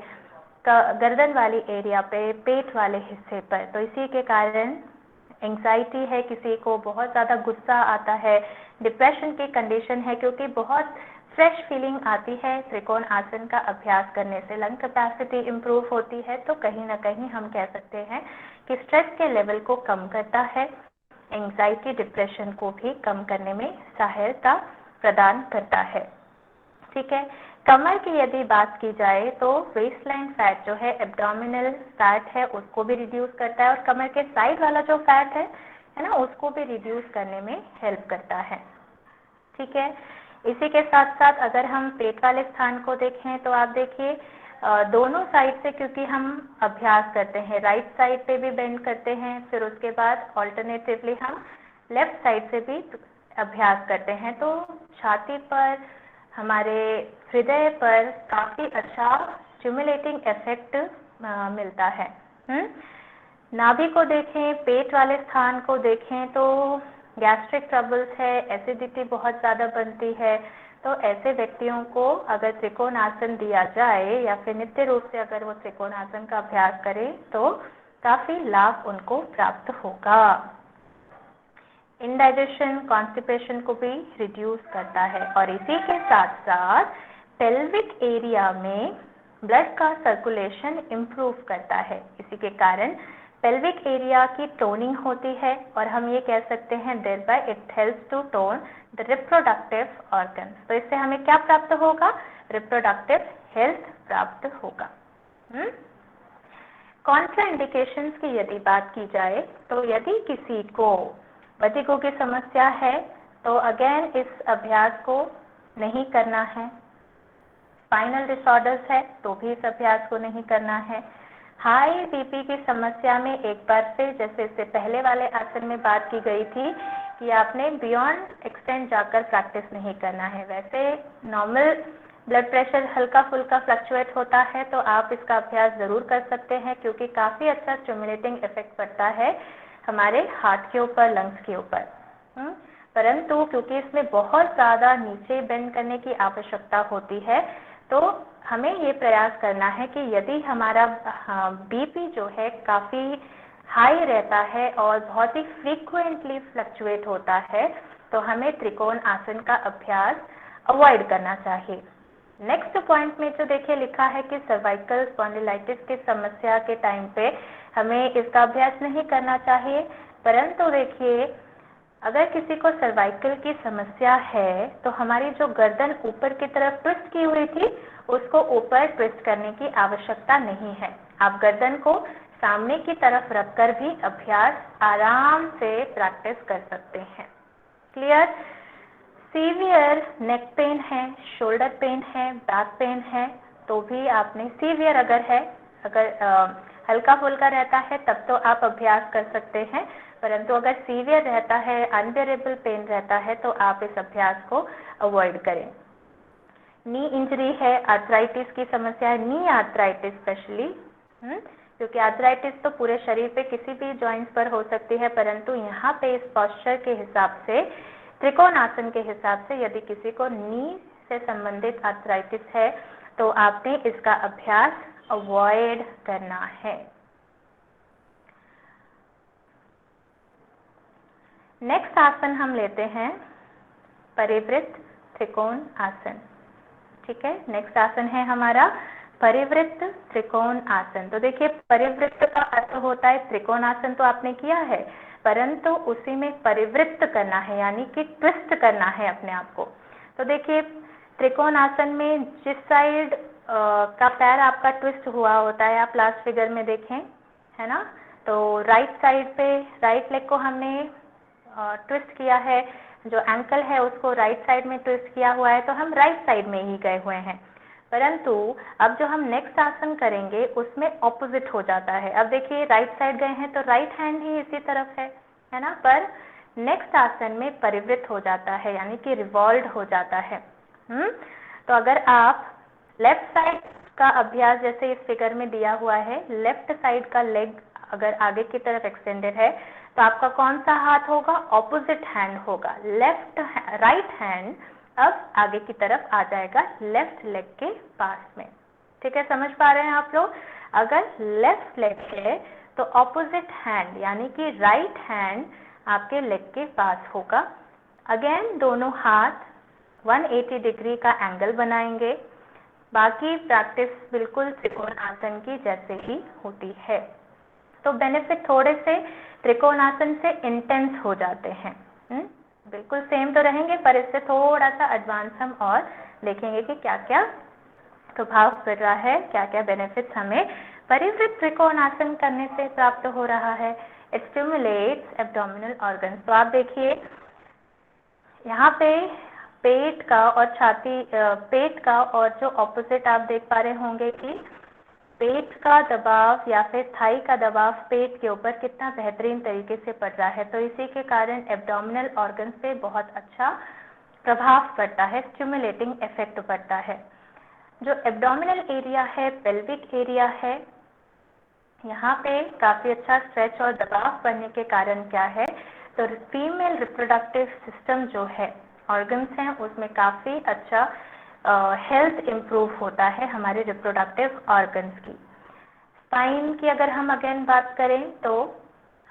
गर्दन वाली एरिया पे, पेट वाले हिस्से पर। तो इसी के कारण एंग्जाइटी है, किसी को बहुत ज़्यादा गुस्सा आता है, डिप्रेशन की कंडीशन है, क्योंकि बहुत फ्रेश फीलिंग आती है त्रिकोण आसन का अभ्यास करने से, लंग कैपेसिटी इम्प्रूव होती है, तो कहीं ना कहीं हम कह सकते हैं कि स्ट्रेस के लेवल को कम करता है, एंग्जाइटी, डिप्रेशन को भी कम करने में सहायता प्रदान करता है। ठीक है, कमर की यदि बात की जाए तो वेस्ट लाइन फैट जो है, एब्डोमिनल फैट है, उसको भी रिड्यूस करता है, और कमर के साइड वाला जो फैट है ना, उसको भी रिड्यूस करने में हेल्प करता है। ठीक है, इसी के साथ साथ अगर हम पेट वाले स्थान को देखें तो आप देखिए दोनों साइड से, क्योंकि हम अभ्यास करते हैं, राइट साइड पे भी बेंड करते हैं, फिर उसके बाद ऑल्टरनेटिवली हम लेफ्ट साइड से भी अभ्यास करते हैं, तो छाती पर, हमारे हृदय पर काफ़ी अच्छा स्टिमुलेटिंग इफेक्ट मिलता है। नाभि को देखें, पेट वाले स्थान को देखें तो गैस्ट्रिक ट्रबल्स है, एसिडिटी बहुत ज़्यादा बनती है, तो ऐसे व्यक्तियों को अगर त्रिकोण आसन दिया जाए या फिर नित्य रूप से अगर वो त्रिकोण आसन का अभ्यास करें तो काफ़ी लाभ उनको प्राप्त होगा। इंडाइजेशन, कॉन्स्टिपेशन को भी रिड्यूस करता है, और इसी के साथ साथ पेल्विक एरिया में ब्लड का सर्कुलेशन इम्प्रूव करता है। इसी के कारण पेल्विक एरिया की टोनिंग होती है, और हम ये कह सकते हैं thereby it helps to tone the reproductive organs. तो इससे हमें क्या प्राप्त होगा, रिप्रोडक्टिव हेल्थ प्राप्त होगा। कॉन्ट्राइंडिकेशंस की यदि बात की जाए तो यदि किसी को वर्टिगो की समस्या है तो अगेन इस अभ्यास को नहीं करना है। स्पाइनल डिसऑर्डर्स है तो भी इस अभ्यास को नहीं करना है। हाई बीपी की समस्या में एक बार फिर, जैसे इससे पहले वाले आसन में बात की गई थी कि आपने बियॉन्ड एक्सटेंड जाकर प्रैक्टिस नहीं करना है। वैसे नॉर्मल ब्लड प्रेशर हल्का फुल्का फ्लक्चुएट होता है तो आप इसका अभ्यास ज़रूर कर सकते हैं, क्योंकि काफ़ी अच्छा स्टिमुलेटिंग इफेक्ट पड़ता है हमारे हार्ट के ऊपर, लंग्स के ऊपर। परंतु क्योंकि इसमें बहुत ज़्यादा नीचे बेंड करने की आवश्यकता होती है तो हमें ये प्रयास करना है कि यदि हमारा बीपी जो है काफ़ी हाई रहता है और बहुत ही फ्रीक्वेंटली फ्लक्चुएट होता है, तो हमें त्रिकोण आसन का अभ्यास अवॉइड करना चाहिए। नेक्स्ट पॉइंट में जो देखिए लिखा है कि सर्वाइकल स्पॉन्डिलाइटिस की समस्या के टाइम पे हमें इसका अभ्यास नहीं करना चाहिए, परंतु देखिए अगर किसी को सर्वाइकल की समस्या है तो हमारी जो गर्दन ऊपर की तरफ ट्विस्ट की हुई थी उसको ऊपर ट्विस्ट करने की आवश्यकता नहीं है। आप गर्दन को सामने की तरफ रखकर भी अभ्यास आराम से प्रैक्टिस कर सकते हैं। क्लियर? सीवियर नेक पेन है, शोल्डर पेन है, बैक पेन है, तो भी आपने सीवियर अगर हल्का फुल्का रहता है तब तो आप अभ्यास कर सकते हैं, परंतु अगर सीवियर रहता है, अनबेरेबल पेन रहता है, तो आप इस अभ्यास को अवॉइड करें। नी इंजरी है, आर्थराइटिस की समस्या है, नी आर्थराइटिस स्पेशली, क्योंकि आर्थराइटिस तो पूरे शरीर पे किसी भी जॉइंट्स पर हो सकती है, परंतु यहाँ पे इस पॉस्चर के हिसाब से, त्रिकोण आसन के हिसाब से यदि किसी को नी से संबंधित आर्थराइटिस है तो आपने इसका अभ्यास अवॉइड करना है। नेक्स्ट आसन हम लेते हैं परिवृत्त त्रिकोण आसन। ठीक है, नेक्स्ट आसन है हमारा परिवृत्त त्रिकोण आसन। तो देखिए परिवृत्त का अर्थ होता है त्रिकोण आसन तो आपने किया है, परंतु उसी में परिवृत्त करना है, यानी कि ट्विस्ट करना है अपने आप को। तो देखिए त्रिकोण आसन में जिस साइड का पैर आपका ट्विस्ट हुआ होता है, आप लास्ट फिगर में देखें, है ना, तो राइट साइड पे राइट लेग को हमने ट्विस्ट किया है, जो एंकल है उसको राइट साइड में ट्विस्ट किया हुआ है, तो हम राइट साइड में ही गए हुए हैं। परंतु अब जो हम नेक्स्ट आसन करेंगे उसमें ऑपोजिट हो जाता है। अब देखिए राइट साइड गए हैं तो राइट हैंड ही इसी तरफ है ना, पर नेक्स्ट आसन में परिवृत्त हो जाता है, यानी कि रिवॉल्व हो जाता है। तो अगर आप लेफ्ट साइड का अभ्यास जैसे इस फिगर में दिया हुआ है, लेफ्ट साइड का लेग अगर आगे की तरफ एक्सटेंडेड है तो आपका कौन सा हाथ होगा? ऑपोजिट हैंड होगा। राइट हैंड अब आगे की तरफ आ जाएगा लेफ्ट लेग के पास में। ठीक है, समझ पा रहे हैं आप लोग? अगर लेफ्ट लेग है तो ऑपोजिट हैंड यानी कि राइट हैंड आपके लेग के पास होगा। अगेन दोनों हाथ 180 डिग्री का एंगल बनाएंगे। बाकी प्रैक्टिस बिल्कुल त्रिकोण आसन की जैसे ही होती है। तो बेनिफिट थोड़े से त्रिकोण आसन से इंटेंस हो जाते हैं। बिल्कुल सेम तो रहेंगे, पर इससे थोड़ा सा एडवांस हम और देखेंगे कि क्या क्या प्रभाव पड़ रहा है, क्या क्या बेनिफिट्स हमें परिवृत्त त्रिकोण आसन करने से प्राप्त हो रहा है। It stimulates abdominal organs. तो आप देखिए यहाँ पे पेट का और छाती, पेट का और जो ऑपोजिट आप देख पा रहे होंगे कि पेट का दबाव या फिर थाई का दबाव पेट के ऊपर कितना बेहतरीन तरीके से पड़ रहा है। तो इसी के कारण एब्डोमिनल ऑर्गन पे बहुत अच्छा प्रभाव पड़ता है, स्टिमुलेटिंग इफेक्ट पड़ता है। जो एब्डोमिनल एरिया है, पेल्विक एरिया है, यहाँ पे काफ़ी अच्छा स्ट्रेच और दबाव पड़ने के कारण क्या है, तो फीमेल रिप्रोडक्टिव सिस्टम जो है, ऑर्गन्स हैं, उसमें काफ़ी अच्छा हेल्थ इम्प्रूव होता है हमारे रिप्रोडक्टिव ऑर्गन्स की। स्पाइन की अगर हम अगेन बात करें तो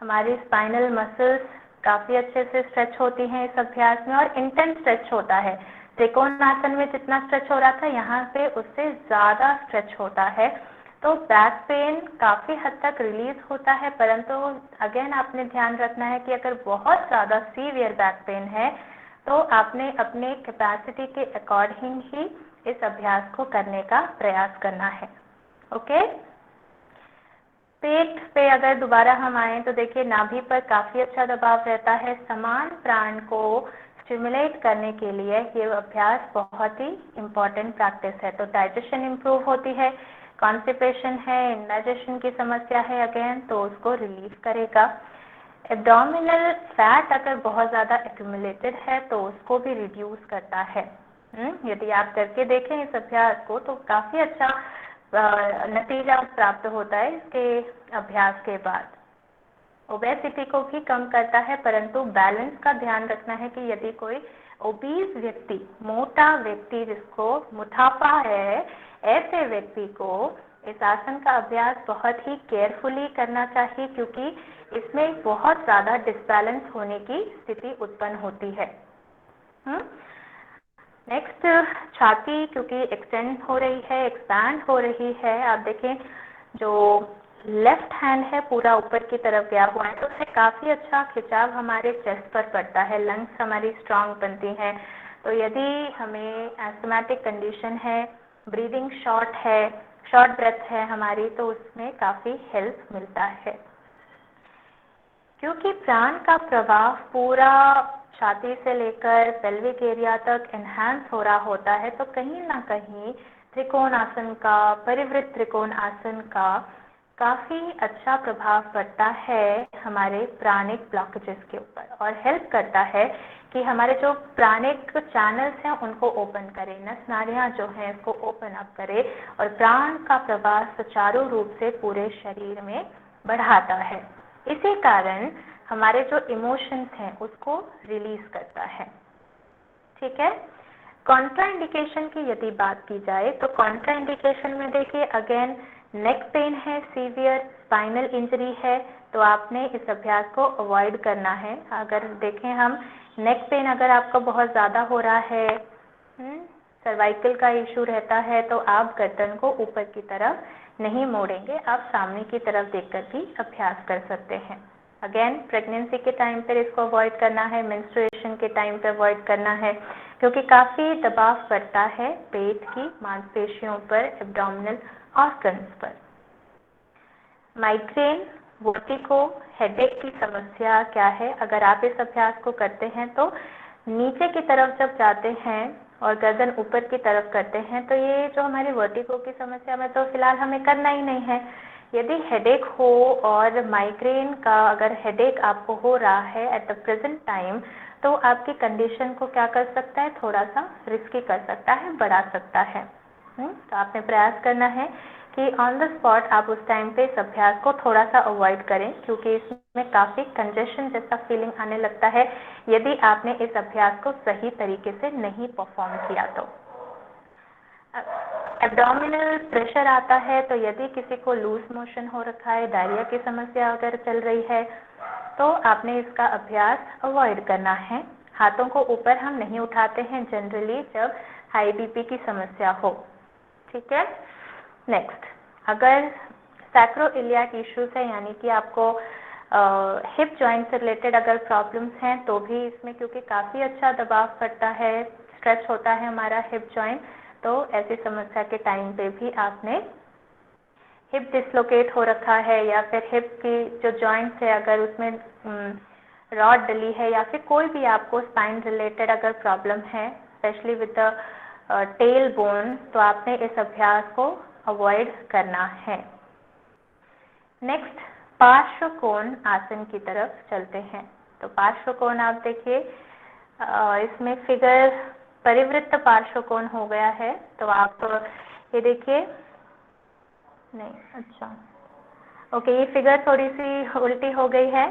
हमारी स्पाइनल मसल्स काफ़ी अच्छे से स्ट्रेच होती हैं इस अभ्यास में, और इंटेंस स्ट्रेच होता है। त्रिकोण आसन में जितना स्ट्रेच हो रहा था यहाँ पे उससे ज़्यादा स्ट्रेच होता है। तो बैक पेन काफ़ी हद तक रिलीज होता है, परंतु अगेन आपने ध्यान रखना है कि अगर बहुत ज़्यादा सीवियर बैक पेन है तो आपने अपने कैपेसिटी के अकॉर्डिंग ही इस अभ्यास को करने का प्रयास करना है। ओके, पेट पे अगर दोबारा हम आए तो देखिए नाभि पर काफ़ी अच्छा दबाव रहता है। समान प्राण को स्टिमुलेट करने के लिए ये अभ्यास बहुत ही इम्पॉर्टेंट प्रैक्टिस है। तो डाइजेशन इम्प्रूव होती है, कॉन्स्टिपेशन है, इंडाइजेशन की समस्या है अगेन, तो उसको रिलीव करेगा। एब्डोमिनल फैट अगर बहुत ज़्यादा एक्यूमुलेटेड है तो उसको भी रिड्यूस करता है। यदि आप करके देखें इस अभ्यास को तो काफ़ी अच्छा नतीजा प्राप्त होता है इसके अभ्यास के बाद। ओबेसिटी को भी कम करता है, परंतु बैलेंस का ध्यान रखना है कि यदि कोई ओबीज व्यक्ति, मोटा व्यक्ति जिसको मोटापा है, ऐसे व्यक्ति को इस आसन का अभ्यास बहुत ही केयरफुली करना चाहिए, क्योंकि इसमें बहुत ज़्यादा डिसबैलेंस होने की स्थिति उत्पन्न होती है। नेक्स्ट, छाती क्योंकि एक्सटेंड हो रही है, एक्सपैंड हो रही है। आप देखें जो लेफ्ट हैंड है पूरा ऊपर की तरफ गया हुआ है, तो उससे काफ़ी अच्छा खिंचाव हमारे चेस्ट पर पड़ता है, लंग्स हमारी स्ट्रांग बनती हैं। तो यदि हमें एस्थमेटिक कंडीशन है, ब्रीदिंग शॉर्ट है, शॉर्ट ब्रेथ है हमारी, तो उसमें काफ़ी हेल्प मिलता है। क्योंकि प्राण का प्रवाह पूरा छाती से लेकर पेल्विक एरिया तक एनहांस हो रहा होता है, तो कहीं ना कहीं त्रिकोण आसन का, परिवृत्त त्रिकोण आसन का काफ़ी अच्छा प्रभाव पड़ता है हमारे प्राणिक ब्लॉकेजेस के ऊपर, और हेल्प करता है कि हमारे जो प्राणिक चैनल्स हैं उनको ओपन करे, नस नाड़ियाँ जो हैं इसको ओपन अप करे, और प्राण का प्रवाह सुचारू रूप से पूरे शरीर में बढ़ाता है। इसी कारण हमारे जो इमोशंस हैं उसको रिलीज करता है। ठीक है। कॉन्ट्राइंडिकेशन की यदि बात की जाए तो कॉन्ट्राइंडिकेशन में देखिए अगेन नेक पेन है, सीवियर स्पाइनल इंजरी है, तो आपने इस अभ्यास को अवॉइड करना है। अगर देखें हम, नेक पेन अगर आपका बहुत ज़्यादा हो रहा है, सर्वाइकल का इशू रहता है, तो आप गर्दन को ऊपर की तरफ नहीं मोड़ेंगे, आप सामने की तरफ देखकर भी अभ्यास कर सकते हैं। अगेन प्रेगनेंसी के टाइम पर इसको अवॉइड करना है, मेंस्ट्रुएशन के टाइम पर अवॉइड करना है, क्योंकि काफ़ी दबाव पड़ता है पेट की मांसपेशियों पर, एब्डोमिनल ऑर्गन्स पर। माइग्रेन, वर्टिगो, हेडेक की समस्या क्या है? अगर आप इस अभ्यास को करते हैं तो नीचे की तरफ जब जाते हैं और गर्दन ऊपर की तरफ करते हैं, तो ये जो हमारी वर्टिगो की समस्या में तो फिलहाल हमें करना ही नहीं है। यदि हेडेक हो और माइग्रेन का अगर हेडेक आपको हो रहा है एट द प्रेजेंट टाइम, तो आपकी कंडीशन को क्या कर सकता है, थोड़ा सा रिस्की कर सकता है, बढ़ा सकता है। तो आपने प्रयास करना है कि ऑन द स्पॉट आप उस टाइम पे इस अभ्यास को थोड़ा सा अवॉइड करें, क्योंकि इसमें काफ़ी कंजेशन जैसा फीलिंग आने लगता है यदि आपने इस अभ्यास को सही तरीके से नहीं परफॉर्म किया तो। एब्डोमिनल प्रेशर आता है, तो यदि किसी को लूज मोशन हो रखा है, डायरिया की समस्या अगर चल रही है, तो आपने इसका अभ्यास अवॉइड करना है। हाथों को ऊपर हम नहीं उठाते हैं जनरली जब हाई बीपी की समस्या हो। ठीक है। नेक्स्ट, अगर सैक्रोइलियाक इश्यूज है, यानी कि आपको हिप जॉइंट से रिलेटेड अगर प्रॉब्लम्स हैं, तो भी इसमें क्योंकि काफ़ी अच्छा दबाव पड़ता है, स्ट्रेच होता है हमारा हिप जॉइंट, तो ऐसी समस्या के टाइम पे भी आपने हिप डिसलोकेट हो रखा है या फिर हिप की जो जॉइंट्स है अगर उसमें रॉड डली है, या फिर कोई भी आपको स्पाइन रिलेटेड अगर प्रॉब्लम है, specially with the tail bone, तो आपने इस अभ्यास को अवॉइड करना है। नेक्स्ट, पार्श्व कोण आसन की तरफ चलते हैं। तो पार्श्व कोण आप देखिए, इसमें फिगर परिवृत्त पार्श्व कोण हो गया है, तो आप ये देखिए, नहीं, अच्छा ओके, ये फिगर थोड़ी सी उल्टी हो गई है।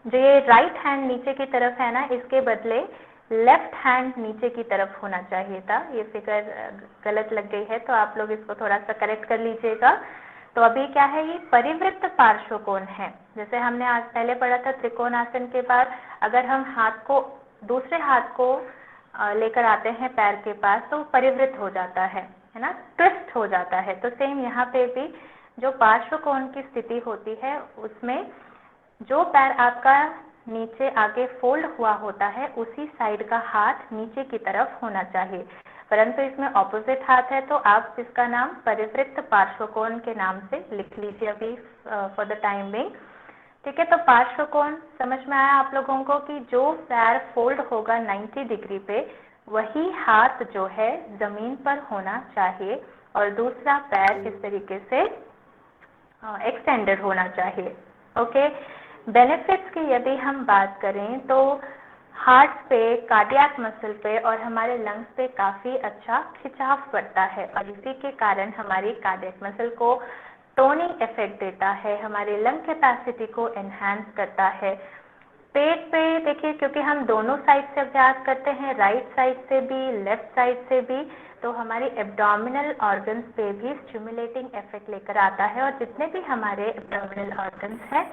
जो ये राइट हैंड नीचे की तरफ है ना, इसके बदले लेफ्ट हैंड नीचे की तरफ होना चाहिए था। ये फिगर गलत लग गई है, तो आप लोग इसको थोड़ा सा करेक्ट कर लीजिएगा। तो अभी क्या है, ये परिवृत्त पार्श्व कोण है। जैसे हमने आज पहले पढ़ा था त्रिकोण आसन के बाद अगर हम हाथ को, दूसरे हाथ को लेकर आते हैं पैर के पास, तो परिवृत्त हो जाता है ना, ट्विस्ट हो जाता है। तो सेम यहाँ पे भी जो पार्श्व कोण की स्थिति होती है, उसमें जो पैर आपका नीचे आगे फोल्ड हुआ होता है, उसी साइड का हाथ नीचे की तरफ होना चाहिए, परंतु इसमें ऑपोजिट हाथ है, तो आप इसका नाम परिवृत्त पार्श्वकोण के नाम से लिख लीजिए अभी फॉर द टाइम बिंग। ठीक है। तो पार्श्वकोण समझ में आया आप लोगों को कि जो पैर फोल्ड होगा 90 डिग्री पे, वही हाथ जो है जमीन पर होना चाहिए और दूसरा पैर इस तरीके से एक्सटेंडेड होना चाहिए। ओके। बेनिफिट्स की यदि हम बात करें तो हार्ट पे, कार्डियक मसल पे और हमारे लंग्स पे काफ़ी अच्छा खिंचाव पड़ता है, और इसी के कारण हमारी कार्डियक मसल को टोनिंग इफेक्ट देता है, हमारी लंग कैपेसिटी को एनहांस करता है। पेट पे देखिए, क्योंकि हम दोनों साइड से अभ्यास करते हैं, राइट साइड से भी लेफ्ट साइड से भी, तो हमारी एब्डोमिनल ऑर्गन्स पे भी स्टिमुलेटिंग इफेक्ट लेकर आता है, और जितने भी हमारे एब्डोमिनल ऑर्गन्स हैं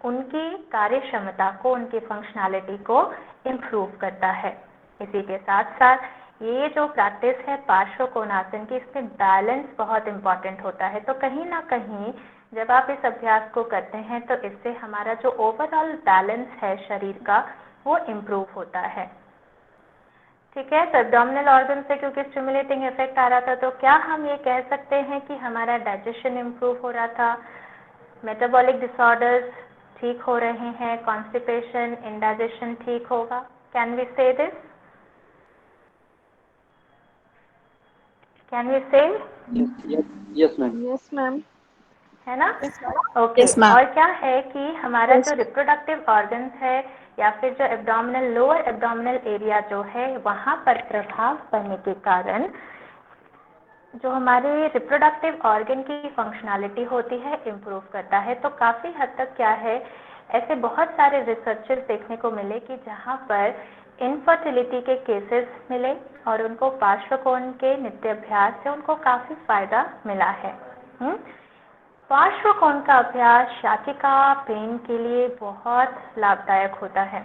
उनकी कार्य क्षमता को, उनकी फंक्शनैलिटी को इम्प्रूव करता है। इसी के साथ साथ ये जो प्रैक्टिस है पार्श्व कोणासन की, इसमें बैलेंस बहुत इम्पॉर्टेंट होता है। तो कहीं ना कहीं जब आप इस अभ्यास को करते हैं तो इससे हमारा जो ओवरऑल बैलेंस है शरीर का वो इम्प्रूव होता है। ठीक है, तो एब्डोमिनल ऑर्गन से क्योंकि स्टिमुलेटिंग इफेक्ट आ रहा था, तो क्या हम ये कह सकते हैं कि हमारा डाइजेशन इम्प्रूव हो रहा था, मेटाबॉलिक डिसऑर्डर्स ठीक हो रहे हैं, कॉन्स्टिपेशन, इंडाइजेशन ठीक होगा? कैन वी से दिस? कैन वी से? Yes ma'am. Yes ma'am. है ना? Yes, ma'am. Okay. Yes, ma'am. और क्या है कि हमारा Yes. जो रिप्रोडक्टिव ऑर्गन्स है या फिर जो एब्डोमिनल, लोअर एब्डोमिनल एरिया जो है, वहाँ पर प्रभाव पड़ने के कारण जो हमारे रिप्रोडक्टिव ऑर्गन की फंक्शनैलिटी होती है इम्प्रूव करता है। तो काफ़ी हद तक क्या है, ऐसे बहुत सारे रिसर्चेस देखने को मिले कि जहाँ पर इनफर्टिलिटी के केसेस मिले और उनको पार्श्वकोण के नित्य अभ्यास से उनको काफ़ी फायदा मिला है। पार्श्वकोण का अभ्यास शातिका पेन के लिए बहुत लाभदायक होता है।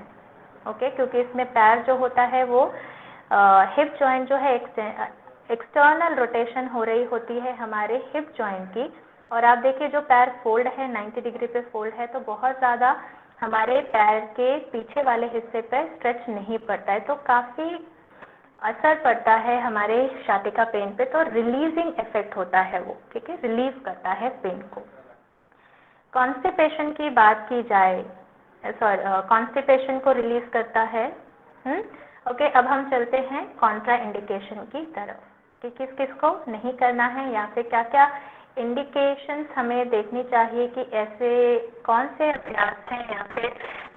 ओके, क्योंकि इसमें पैर जो होता है वो हिप जॉइंट जो है, एक्सटर्नल रोटेशन हो रही होती है हमारे हिप जॉइंट की, और आप देखिए जो पैर फोल्ड है 90 डिग्री पे फोल्ड है, तो बहुत ज़्यादा हमारे पैर के पीछे वाले हिस्से पर स्ट्रेच नहीं पड़ता है, तो काफ़ी असर पड़ता है हमारे शातिका पेन पे। तो रिलीजिंग इफेक्ट होता है वो, ठीक है, रिलीव करता है पेन को। कॉन्स्टिपेशन की बात की जाए, कॉन्स्टिपेशन को रिलीज करता है। ओके, अब हम चलते हैं कॉन्ट्रा इंडिकेशन की तरफ कि किस किस को नहीं करना है या फिर क्या क्या इंडिकेशंस हमें देखनी चाहिए कि ऐसे कौन से अभ्यास हैं या फिर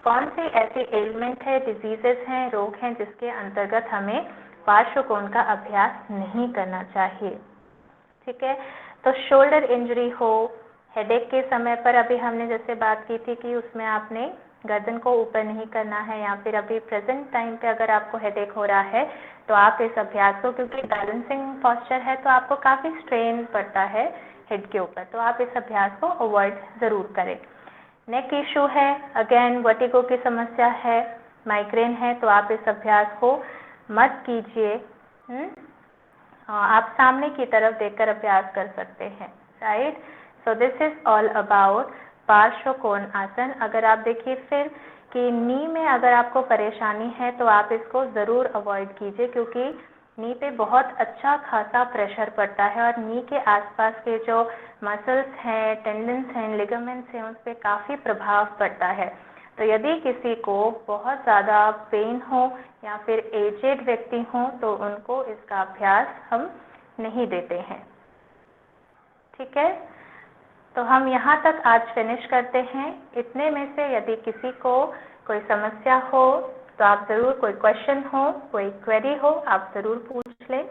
कौन से ऐसे एलिमेंट है, डिजीजेस हैं, रोग हैं जिसके अंतर्गत हमें पार्श्वकोण का अभ्यास नहीं करना चाहिए। ठीक है, तो शोल्डर इंजरी हो, हेडेक के समय पर अभी हमने जैसे बात की थी कि उसमें आपने गर्दन को ऊपर नहीं करना है, या फिर अभी प्रेजेंट टाइम पे अगर आपको हेडेक हो रहा है तो आप इस अभ्यास को, क्योंकि बैलेंसिंग पॉस्चर है तो आपको काफ़ी स्ट्रेन पड़ता है हेड के ऊपर, तो आप इस अभ्यास को अवॉइड ज़रूर करें। नेक इशू है, अगेन वर्टिगो की समस्या है, माइग्रेन है, तो आप इस अभ्यास को मत कीजिए। आप सामने की तरफ देखकर अभ्यास कर सकते हैं, right. So this is all about parshvakona asana. अगर आप देखिए फिर कि नी में अगर आपको परेशानी है तो आप इसको ज़रूर अवॉइड कीजिए, क्योंकि नी पे बहुत अच्छा खासा प्रेशर पड़ता है और नी के आसपास के जो मसल्स हैं, टेंडन्स हैं, लिगामेंट्स हैं, उस पर काफ़ी प्रभाव पड़ता है। तो यदि किसी को बहुत ज़्यादा पेन हो या फिर एजेड व्यक्ति हों तो उनको इसका अभ्यास हम नहीं देते हैं। ठीक है, तो हम यहाँ तक आज फिनिश करते हैं। इतने में से यदि किसी को कोई समस्या हो तो आप ज़रूर, कोई क्वेश्चन हो, कोई क्वेरी हो, आप ज़रूर पूछ लें।